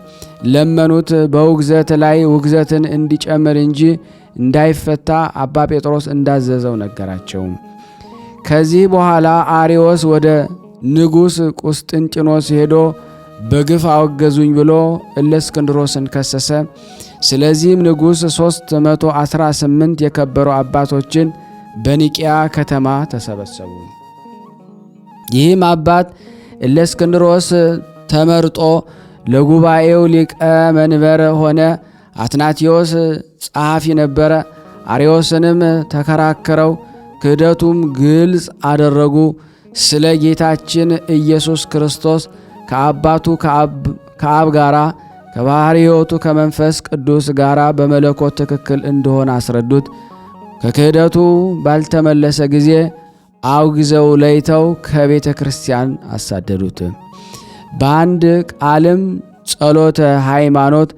ለመኑት። በውግዘት ላይ ውግዘትን እንዲጨምር እንጂ እንዳይፈታ አባ ጴጥሮስ እንዳዘዘው ነገራቸው። ከዚህ በኋላ አርዮስ ወደ ንጉሥ ቁስጥንጥኖስ ሄዶ በግፍ አወገዙኝ ብሎ እለእስክንድሮስን ከሰሰ። ስለዚህም ንጉሥ 318 የከበሩ አባቶችን በኒቅያ ከተማ ተሰበሰቡ። ይህም አባት እለእስክንድሮስ ተመርጦ ለጉባኤው ሊቀ መንበር ሆነ። አትናቴዎስ ጸሐፊ ነበረ። አርዮስንም ተከራከረው፣ ክህደቱም ግልጽ አደረጉ። ስለ ጌታችን ኢየሱስ ክርስቶስ ከአባቱ ከአብ ጋራ ከባሕርይ ሕይወቱ ከመንፈስ ቅዱስ ጋራ በመለኮት ትክክል እንደሆነ አስረዱት። ከክህደቱ ባልተመለሰ ጊዜ አውግዘው ለይተው ከቤተ ክርስቲያን አሳደዱት። በአንድ ቃልም ጸሎተ ሃይማኖት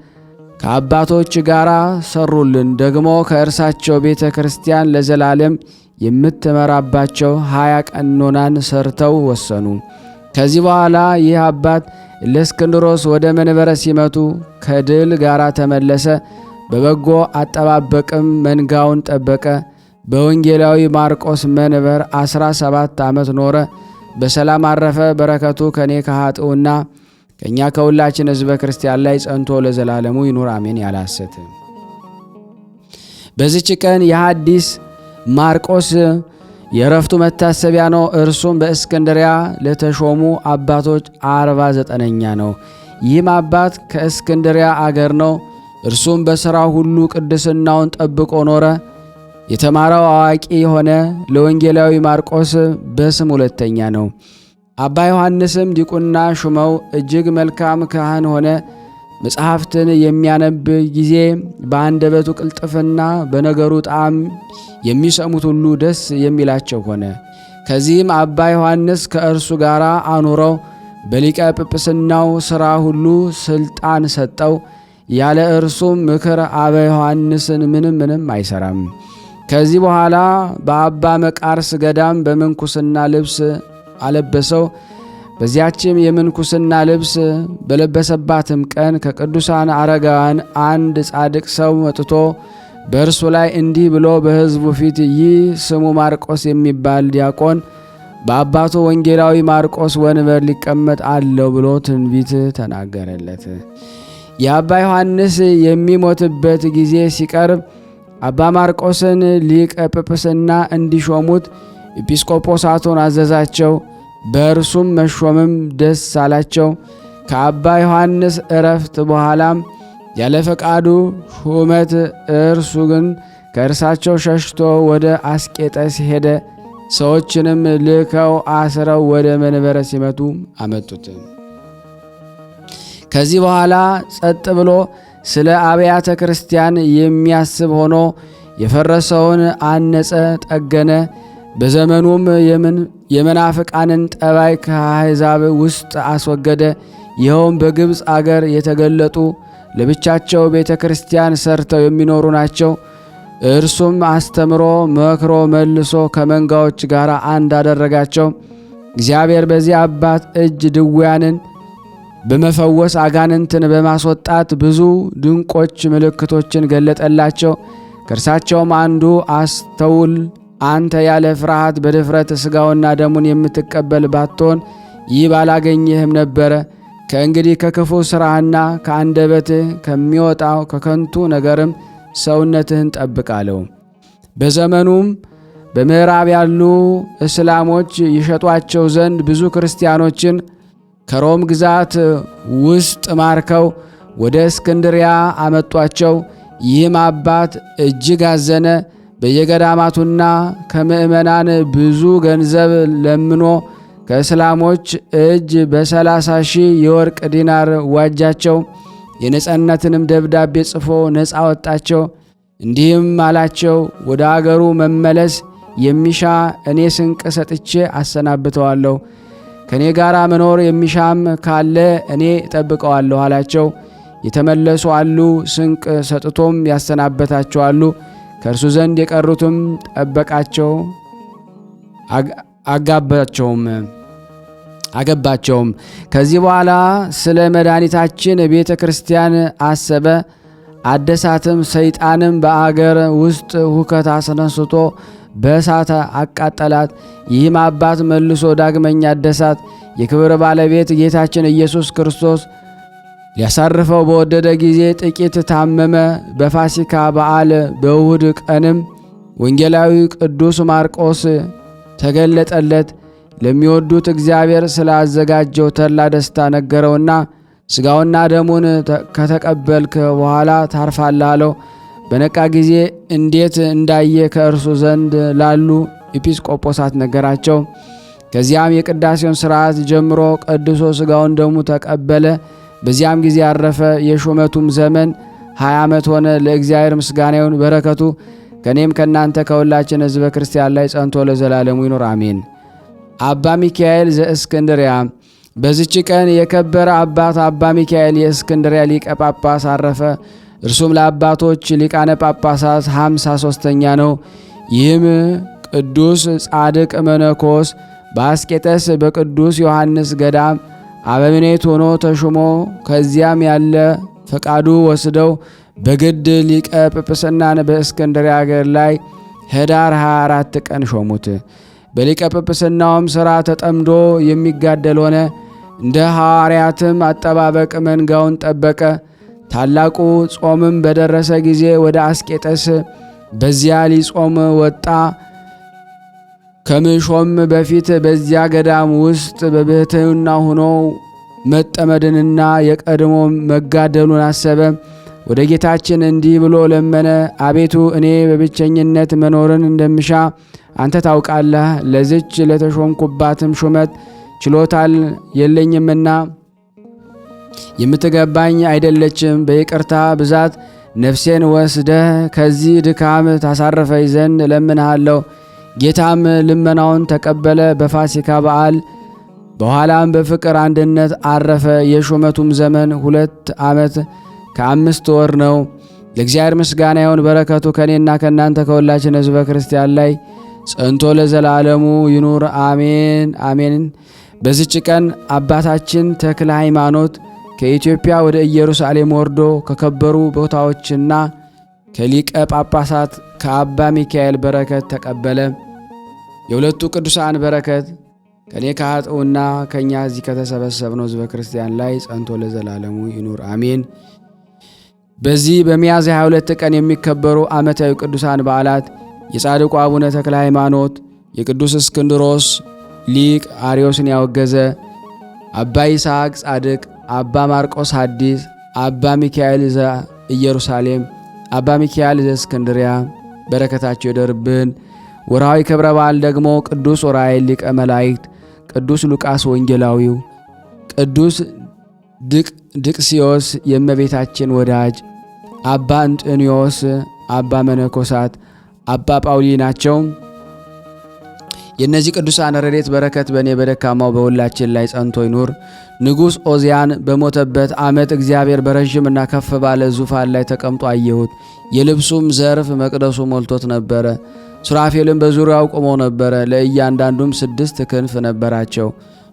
ከአባቶች ጋር ሰሩልን። ደግሞ ከእርሳቸው ቤተ ክርስቲያን ለዘላለም የምትመራባቸው 20 ቀኖናን ሰርተው ወሰኑ። ከዚህ በኋላ ይህ አባት ለእስክንድሮስ ወደ መንበረ ሲመቱ ከድል ጋር ተመለሰ። በበጎ አጠባበቅም መንጋውን ጠበቀ። በወንጌላዊ ማርቆስ መንበር 17 ዓመት ኖረ። በሰላም አረፈ። በረከቱ ከኔ ከኃጥኡና ከእኛ ከሁላችን ሕዝበ ክርስቲያን ላይ ጸንቶ ለዘላለሙ ይኑር አሜን። ያላሰት በዚች ቀን የሐዲስ ማርቆስ የረፍቱ መታሰቢያ ነው። እርሱም በእስክንድሪያ ለተሾሙ አባቶች 49ኛ ነው። ይህም አባት ከእስክንድሪያ አገር ነው። እርሱም በሥራ ሁሉ ቅድስናውን ጠብቆ ኖረ። የተማረው አዋቂ የሆነ ለወንጌላዊ ማርቆስ በስም 2ኛ ነው። አባ ዮሐንስም ዲቁና ሹመው እጅግ መልካም ካህን ሆነ። መጽሐፍትን የሚያነብ ጊዜ በአንደበቱ ቅልጥፍና በነገሩ ጣዕም የሚሰሙት ሁሉ ደስ የሚላቸው ሆነ። ከዚህም አባ ዮሐንስ ከእርሱ ጋር አኑረው በሊቀ ጵጵስናው ሥራ ሁሉ ሥልጣን ሰጠው። ያለ እርሱም ምክር አባ ዮሐንስን ምንም አይሰራም። ከዚህ በኋላ በአባ መቃርስ ገዳም በምንኩስና ልብስ አለበሰው። በዚያችም የምንኩስና ልብስ በለበሰባትም ቀን ከቅዱሳን አረጋውያን አንድ ጻድቅ ሰው መጥቶ በእርሱ ላይ እንዲህ ብሎ በሕዝቡ ፊት ይህ ስሙ ማርቆስ የሚባል ዲያቆን በአባቱ ወንጌላዊ ማርቆስ ወንበር ሊቀመጥ አለው ብሎ ትንቢት ተናገረለት። የአባ ዮሐንስ የሚሞትበት ጊዜ ሲቀርብ አባ ማርቆስን ሊቀ ጵጵስና እንዲሾሙት ኤጲስቆጶሳቱን አዘዛቸው። በእርሱም መሾምም ደስ አላቸው። ከአባ ዮሐንስ እረፍት በኋላም ያለ ፈቃዱ ሹመት፣ እርሱ ግን ከእርሳቸው ሸሽቶ ወደ አስቄጠስ ሄደ። ሰዎችንም ልከው አስረው ወደ መንበረ ሲመቱ አመጡት። ከዚህ በኋላ ጸጥ ብሎ ስለ አብያተ ክርስቲያን የሚያስብ ሆኖ የፈረሰውን አነጸ፣ ጠገነ። በዘመኑም የመናፍቃንን ጠባይ ከአሕዛብ ውስጥ አስወገደ። ይኸውም በግብፅ አገር የተገለጡ ለብቻቸው ቤተ ክርስቲያን ሰርተው የሚኖሩ ናቸው። እርሱም አስተምሮ መክሮ መልሶ ከመንጋዎች ጋር አንድ አደረጋቸው። እግዚአብሔር በዚህ አባት እጅ ድውያንን በመፈወስ አጋንንትን በማስወጣት ብዙ ድንቆች ምልክቶችን ገለጠላቸው። ከእርሳቸውም አንዱ አስተውል፣ አንተ ያለ ፍርሃት በድፍረት ሥጋውና ደሙን የምትቀበል ባትሆን ይህ ባላገኘህም ነበረ። ከእንግዲህ ከክፉ ሥራህና ከአንደበትህ ከሚወጣው ከከንቱ ነገርም ሰውነትህን ጠብቃለሁ። በዘመኑም በምዕራብ ያሉ እስላሞች ይሸጧቸው ዘንድ ብዙ ክርስቲያኖችን ከሮም ግዛት ውስጥ ማርከው ወደ እስክንድሪያ አመጧቸው። ይህም አባት እጅግ አዘነ። በየገዳማቱና ከምእመናን ብዙ ገንዘብ ለምኖ ከእስላሞች እጅ በ30,000 የወርቅ ዲናር ዋጃቸው። የነጻነትንም ደብዳቤ ጽፎ ነጻ ወጣቸው። እንዲህም አላቸው፣ ወደ አገሩ መመለስ የሚሻ እኔ ስንቅ ሰጥቼ አሰናብተዋለሁ። ከእኔ ጋር መኖር የሚሻም ካለ እኔ እጠብቀዋለሁ አላቸው። የተመለሱ አሉ፣ ስንቅ ሰጥቶም ያሰናበታቸው አሉ። ከእርሱ ዘንድ የቀሩትም ጠበቃቸው፣ አገባቸውም። ከዚህ በኋላ ስለ መድኃኒታችን ቤተ ክርስቲያን አሰበ፣ አደሳትም። ሰይጣንም በአገር ውስጥ ሁከት አስነስቶ በእሳት አቃጠላት። ይህም አባት መልሶ ዳግመኛ አደሳት። የክብር ባለቤት ጌታችን ኢየሱስ ክርስቶስ ሊያሳርፈው በወደደ ጊዜ ጥቂት ታመመ። በፋሲካ በዓል በእሁድ ቀንም ወንጌላዊ ቅዱስ ማርቆስ ተገለጠለት። ለሚወዱት እግዚአብሔር ስላዘጋጀው ተድላ ደስታ ነገረውና ሥጋውና ደሙን ከተቀበልክ በኋላ ታርፋለህ አለው። በነቃ ጊዜ እንዴት እንዳየ ከእርሱ ዘንድ ላሉ ኤጲስቆጶሳት ነገራቸው። ከዚያም የቅዳሴውን ሥርዓት ጀምሮ ቀድሶ ሥጋውን ደሙ ተቀበለ። በዚያም ጊዜ አረፈ። የሹመቱም ዘመን 20 ዓመት ሆነ። ለእግዚአብሔር ምስጋና ይሁን፣ በረከቱ ከእኔም ከእናንተ ከሁላችን ሕዝበ ክርስቲያን ላይ ጸንቶ ለዘላለሙ ይኑር አሜን። አባ ሚካኤል ዘእስክንድርያ። በዚች ቀን የከበረ አባት አባ ሚካኤል የእስክንድርያ ሊቀ ጳጳስ አረፈ። እርሱም ለአባቶች ሊቃነ ጳጳሳት 53ኛ ነው። ይህም ቅዱስ ጻድቅ መነኮስ በአስቄጠስ በቅዱስ ዮሐንስ ገዳም አበምኔት ሆኖ ተሹሞ ከዚያም ያለ ፈቃዱ ወስደው በግድ ሊቀ ጵጵስናን በእስክንድርያ አገር ላይ ኅዳር 24 ቀን ሾሙት። በሊቀ ጵጵስናውም ሥራ ተጠምዶ የሚጋደል ሆነ። እንደ ሐዋርያትም አጠባበቅ መንጋውን ጠበቀ። ታላቁ ጾምም በደረሰ ጊዜ ወደ አስቄጠስ በዚያ ሊጾም ወጣ። ከምሾም በፊት በዚያ ገዳም ውስጥ በብሕትውና ሆኖ መጠመድንና የቀድሞ መጋደሉን አሰበ። ወደ ጌታችን እንዲህ ብሎ ለመነ። አቤቱ እኔ በብቸኝነት መኖርን እንደምሻ አንተ ታውቃለህ። ለዝች ለተሾምኩባትም ሹመት ችሎታል የለኝምና የምትገባኝ አይደለችም። በይቅርታ ብዛት ነፍሴን ወስደህ ከዚህ ድካም ታሳርፈኝ ዘንድ እለምንሃለሁ። ጌታም ልመናውን ተቀበለ። በፋሲካ በዓል በኋላም በፍቅር አንድነት አረፈ። የሹመቱም ዘመን 2 ዓመት ከ5 ወር ነው። ለእግዚአብሔር ምስጋና ይሁን፣ በረከቱ ከእኔና ከእናንተ ከሁላችን ሕዝበ ክርስቲያን ላይ ጸንቶ ለዘላለሙ ይኑር አሜን አሜን። በዚች ቀን አባታችን ተክለ ሃይማኖት ከኢትዮጵያ ወደ ኢየሩሳሌም ወርዶ ከከበሩ ቦታዎችና ከሊቀ ጳጳሳት ከአባ ሚካኤል በረከት ተቀበለ። የሁለቱ ቅዱሳን በረከት ከኔ ከኃጥኡና ከኛ እዚህ ከተሰበሰብነው ሕዝበ ክርስቲያን ላይ ጸንቶ ለዘላለሙ ይኑር አሜን። በዚህ በሚያዝያ 22 ቀን የሚከበሩ ዓመታዊ ቅዱሳን በዓላት የጻድቁ አቡነ ተክለ ሃይማኖት፣ የቅዱስ እስክንድሮስ ሊቅ አርዮስን ያወገዘ፣ አባ ይስሐቅ ጻድቅ፣ አባ ማርቆስ ሐዲስ፣ አባ ሚካኤል ዘኢየሩሳሌም፣ አባ ሚካኤል ዘእስክንድርያ በረከታቸው ይደርብን። ወርሃዊ ክብረ በዓል ደግሞ ቅዱስ ዑራኤል ሊቀ መላእክት፣ ቅዱስ ሉቃስ ወንጌላዊው፣ ቅዱስ ድቅስዮስ የእመቤታችን ወዳጅ፣ አባ እንጥንዮስ፣ አባ መነኮሳት፣ አባ ጳውሊ ናቸው። የእነዚህ ቅዱሳን ረድኤት በረከት በእኔ በደካማው በሁላችን ላይ ጸንቶ ይኑር። ንጉሥ ኦዚያን በሞተበት ዓመት እግዚአብሔር በረዥምና ከፍ ባለ ዙፋን ላይ ተቀምጦ አየሁት። የልብሱም ዘርፍ መቅደሱ ሞልቶት ነበረ። ሱራፌልም በዙሪያው ቆመው ነበረ። ለእያንዳንዱም 6 ክንፍ ነበራቸው።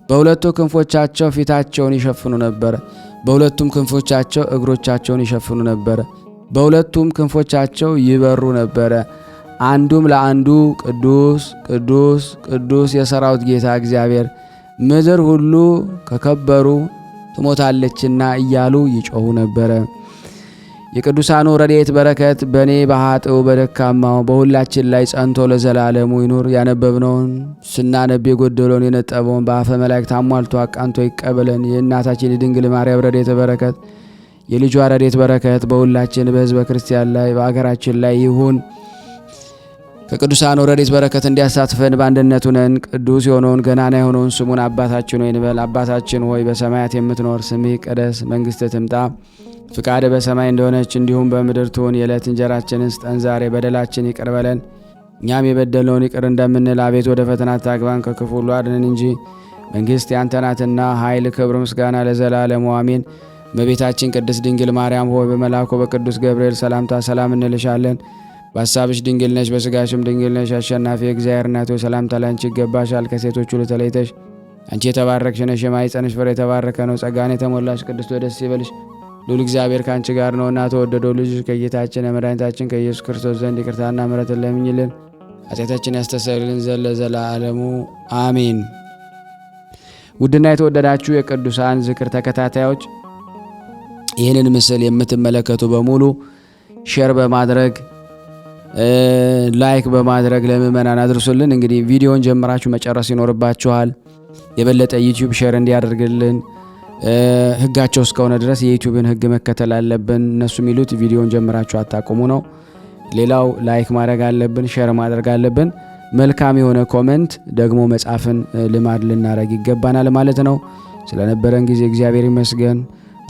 በሁለቱ ክንፎቻቸው ፊታቸውን ይሸፍኑ ነበር፣ በሁለቱም ክንፎቻቸው እግሮቻቸውን ይሸፍኑ ነበር፣ በሁለቱም ክንፎቻቸው ይበሩ ነበረ። አንዱም ለአንዱ ቅዱስ ቅዱስ ቅዱስ የሰራዊት ጌታ እግዚአብሔር ምድር ሁሉ ከከበሩ ትሞታለችና እያሉ ይጮኹ ነበረ። የቅዱሳኑ ረድኤት በረከት በእኔ በኃጥኡ በደካማው በሁላችን ላይ ጸንቶ ለዘላለሙ ይኑር። ያነበብነውን ስናነብ የጎደለውን የነጠበውን በአፈ መላእክት አሟልቶ አቃንቶ ይቀበለን። የእናታችን የድንግል ማርያም ረድኤት በረከት የልጇ ረድኤት በረከት በሁላችን በሕዝበ ክርስቲያን ላይ በአገራችን ላይ ይሁን። ከቅዱሳኑ ረድኤት በረከት እንዲያሳትፈን በአንድነት ሆነን ቅዱስ የሆነውን ገናና የሆነውን ስሙን አባታችን ሆይ እንበል። አባታችን ሆይ በሰማያት የምትኖር ስምህ ይቀደስ፣ መንግሥትህ ትምጣ፣ ፍቃድህ በሰማይ እንደሆነች እንዲሁም በምድር ትሁን። የዕለት እንጀራችንን ስጠን ዛሬ፣ በደላችን ይቅር በለን እኛም የበደልነውን ይቅር እንደምንል፣ አቤት ወደ ፈተና አታግባን ከክፉ ሁሉ አድነን እንጂ መንግሥት ያንተ ናትና ኃይል፣ ክብር፣ ምስጋና ለዘላለሙ አሜን። እመቤታችን ቅድስት ድንግል ማርያም ሆይ በመልአኩ በቅዱስ ገብርኤል ሰላምታ ሰላም እንልሻለን። በሐሳብሽ ድንግል ነሽ፣ በሥጋሽም ድንግል ነሽ። አሸናፊ እግዚአብሔር እናት ሆይ ሰላምታ ላንቺ ይገባሻል። ከሴቶች ሁሉ ተለይተሽ አንቺ የተባረክሽ ነሽ፣ የማኅፀንሽ ፍሬ የተባረከ ነው። ጸጋን የተሞላሽ ቅድስት ሆይ ደስ ይበልሽ፣ ልዑል እግዚአብሔር ከአንቺ ጋር ነውና ተወደደው ልጅሽ ከጌታችን የመድኃኒታችን ከኢየሱስ ክርስቶስ ዘንድ ይቅርታና ምሕረትን ለምኝልን ኃጢአታችን ያስተሰርይልን ዘንድ ለዘላለሙ አሜን። ውድና የተወደዳችሁ የቅዱሳን ዝክር ተከታታዮች ይህንን ምስል የምትመለከቱ በሙሉ ሼር በማድረግ ላይክ በማድረግ ለምእመናን አድርሱልን። እንግዲህ ቪዲዮን ጀምራችሁ መጨረስ ይኖርባችኋል። የበለጠ ዩቲዩብ ሼር እንዲያደርግልን ህጋቸው እስከሆነ ድረስ የዩቲዩብን ህግ መከተል አለብን። እነሱ የሚሉት ቪዲዮን ጀምራችሁ አታቆሙ ነው። ሌላው ላይክ ማድረግ አለብን፣ ሼር ማድረግ አለብን። መልካም የሆነ ኮሜንት ደግሞ መጻፍን ልማድ ልናረግ ይገባናል ማለት ነው። ስለነበረን ጊዜ እግዚአብሔር ይመስገን።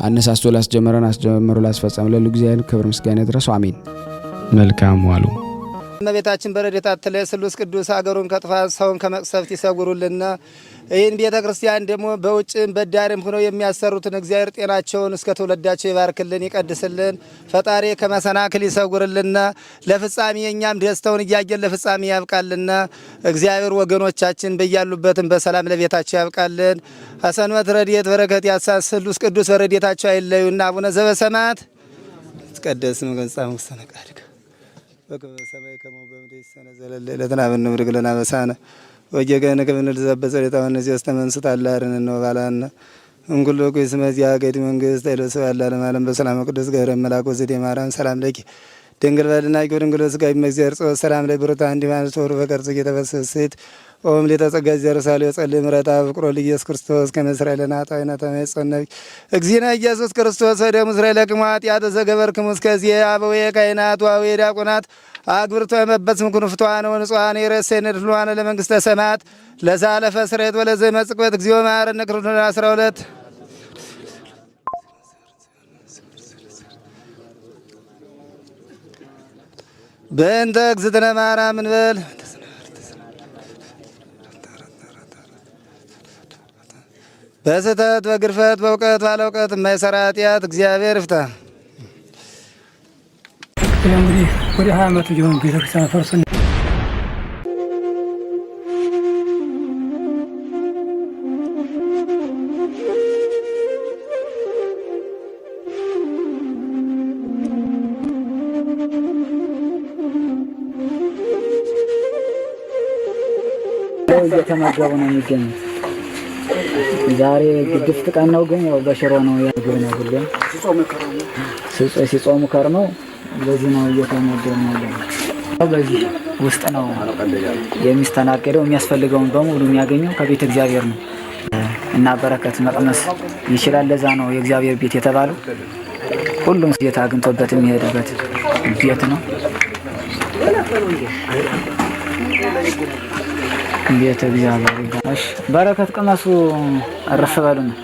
አነሳስቶ ላስጀመረን አስጀምሮ ላስፈጸመ ለሉ እግዚአብሔር ክብር ምስጋና ይድረስ። አሜን። መልካም ዋሉ። እመቤታችን በረድኤታ አትለይ። ስሉስ ቅዱስ አገሩን ከጥፋት ሰውን ከመቅሰፍት ይሰውሩልና። ይህን ቤተ ክርስቲያን ደግሞ በውጭም በዳርም ሆነው የሚያሰሩትን እግዚአብሔር ጤናቸውን እስከ ትውልዳቸው ይባርክልን፣ ይቀድስልን። ፈጣሪ ከመሰናክል ይሰውርልና። ለፍጻሜ እኛም ደስታውን እያየን ለፍጻሜ ያብቃልና። እግዚአብሔር ወገኖቻችን በያሉበትም በሰላም ለቤታቸው ያብቃልን። ሐሰንበት ረድኤት በረከት ያሳን ስሉስ ቅዱስ በረድኤታቸው አይለዩና። አቡነ ዘበሰማያት ይትቀደስ ስምከ ወይትጸድቅ ቃልከ በከመ በሰማይ ከማሁ በምድር ሲሳየነ ዘለለ ዕለትነ ሀበነ ኅቡር ለነ አበሳነ ወጌጋየነ ከመ ንርዛዕ በጸሎተ እነዚህ አስተመንሱት አላርን ነው ባላና እንኩሎ ኩይስ መዚያ ገዲ መንግስት አይሎ ሰው ያላለ ማለም በሰላም ቅዱስ ገብረ መልአክ ወዘዴ ማርያም ሰላም ለኪ ድንግል በልና ይጎድንግሎ ስጋ ይመግዚር ጾ ሰላም ላይ ብሩታ እንዲ ማለት ወሩ በቀርጽ የተበሰሰት ኦም ለተጸጋ ዘርሳለ ጸልይ ምረታ ፍቅሮ ለኢየሱስ ክርስቶስ ከመስራኤልና ታይና ተመጽነብ እግዚእነ ኢየሱስ ክርስቶስ ወደ እስራኤል ለቅማት ያተዘገበርክሙ እስከዚህ አበዌ ካህናት ወአበዌ ዲያቆናት አግብርቶ የመበስም ኩንፍቷን ወንጿን የረሰነ ድሏን ለመንግስተ ሰማያት ለዛለፈ ስሬት ወለዘ መጽቆት እግዚኦ መሐረነ ክርስቶስ 12 በእንተ እግዝእትነ ማርያም እንበል። በስህተት በግርፈት በእውቀት ባለ እውቀት የማይሰራ ኃጢአት እግዚአብሔር ይፍታ። እንግዲህ ወደ 20 ዓመት ሊሆን ቤተክርስቲያን ፈርሶ እየተመገቡ ነው የሚገኙት። ዛሬ ግድፍት ቀን ነው፣ ግን ያው በሽሮ ነው ያገኘ ነው ሁሉ ሲጾሙ ከርመው በዚህ ነው እየተመገቡ ነው። በዚህ ውስጥ ነው የሚስተናገደው። የሚያስፈልገውን በሙሉ የሚያገኘው ከቤተ እግዚአብሔር ነው እና በረከት መቅመስ ይችላል። ለዛ ነው የእግዚአብሔር ቤት የተባለው። ሁሉም ጌታ አግኝቶበት የሚሄድበት ቤት ነው። ቤተ እግዚአብሔር ይባላል። በረከት ቅመሱ፣ እረፍ በሉ ነው።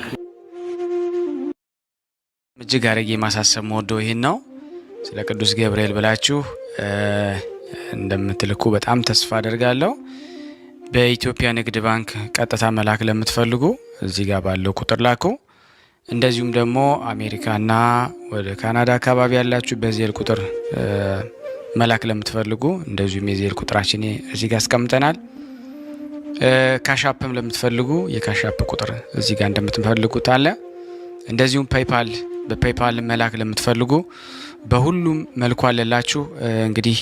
እጅግ አድርጌ ማሳሰብ መወደው ይሄን ነው። ስለ ቅዱስ ገብርኤል ብላችሁ እንደምትልኩ በጣም ተስፋ አደርጋለሁ። በኢትዮጵያ ንግድ ባንክ ቀጥታ መላክ ለምትፈልጉ እዚህ ጋር ባለው ቁጥር ላኩ። እንደዚሁም ደግሞ አሜሪካና ወደ ካናዳ አካባቢ ያላችሁ በዚህ ቁጥር መላክ ለምትፈልጉ እንደዚሁም የዚህ ቁጥራችን እዚህ ጋር አስቀምጠናል። ካሻፕም ለምትፈልጉ የካሻፕ ቁጥር እዚህ ጋር እንደምትፈልጉት አለ። እንደዚሁም ፔይፓል በፔይፓል መላክ ለምትፈልጉ በሁሉም መልኩ አለላችሁ። እንግዲህ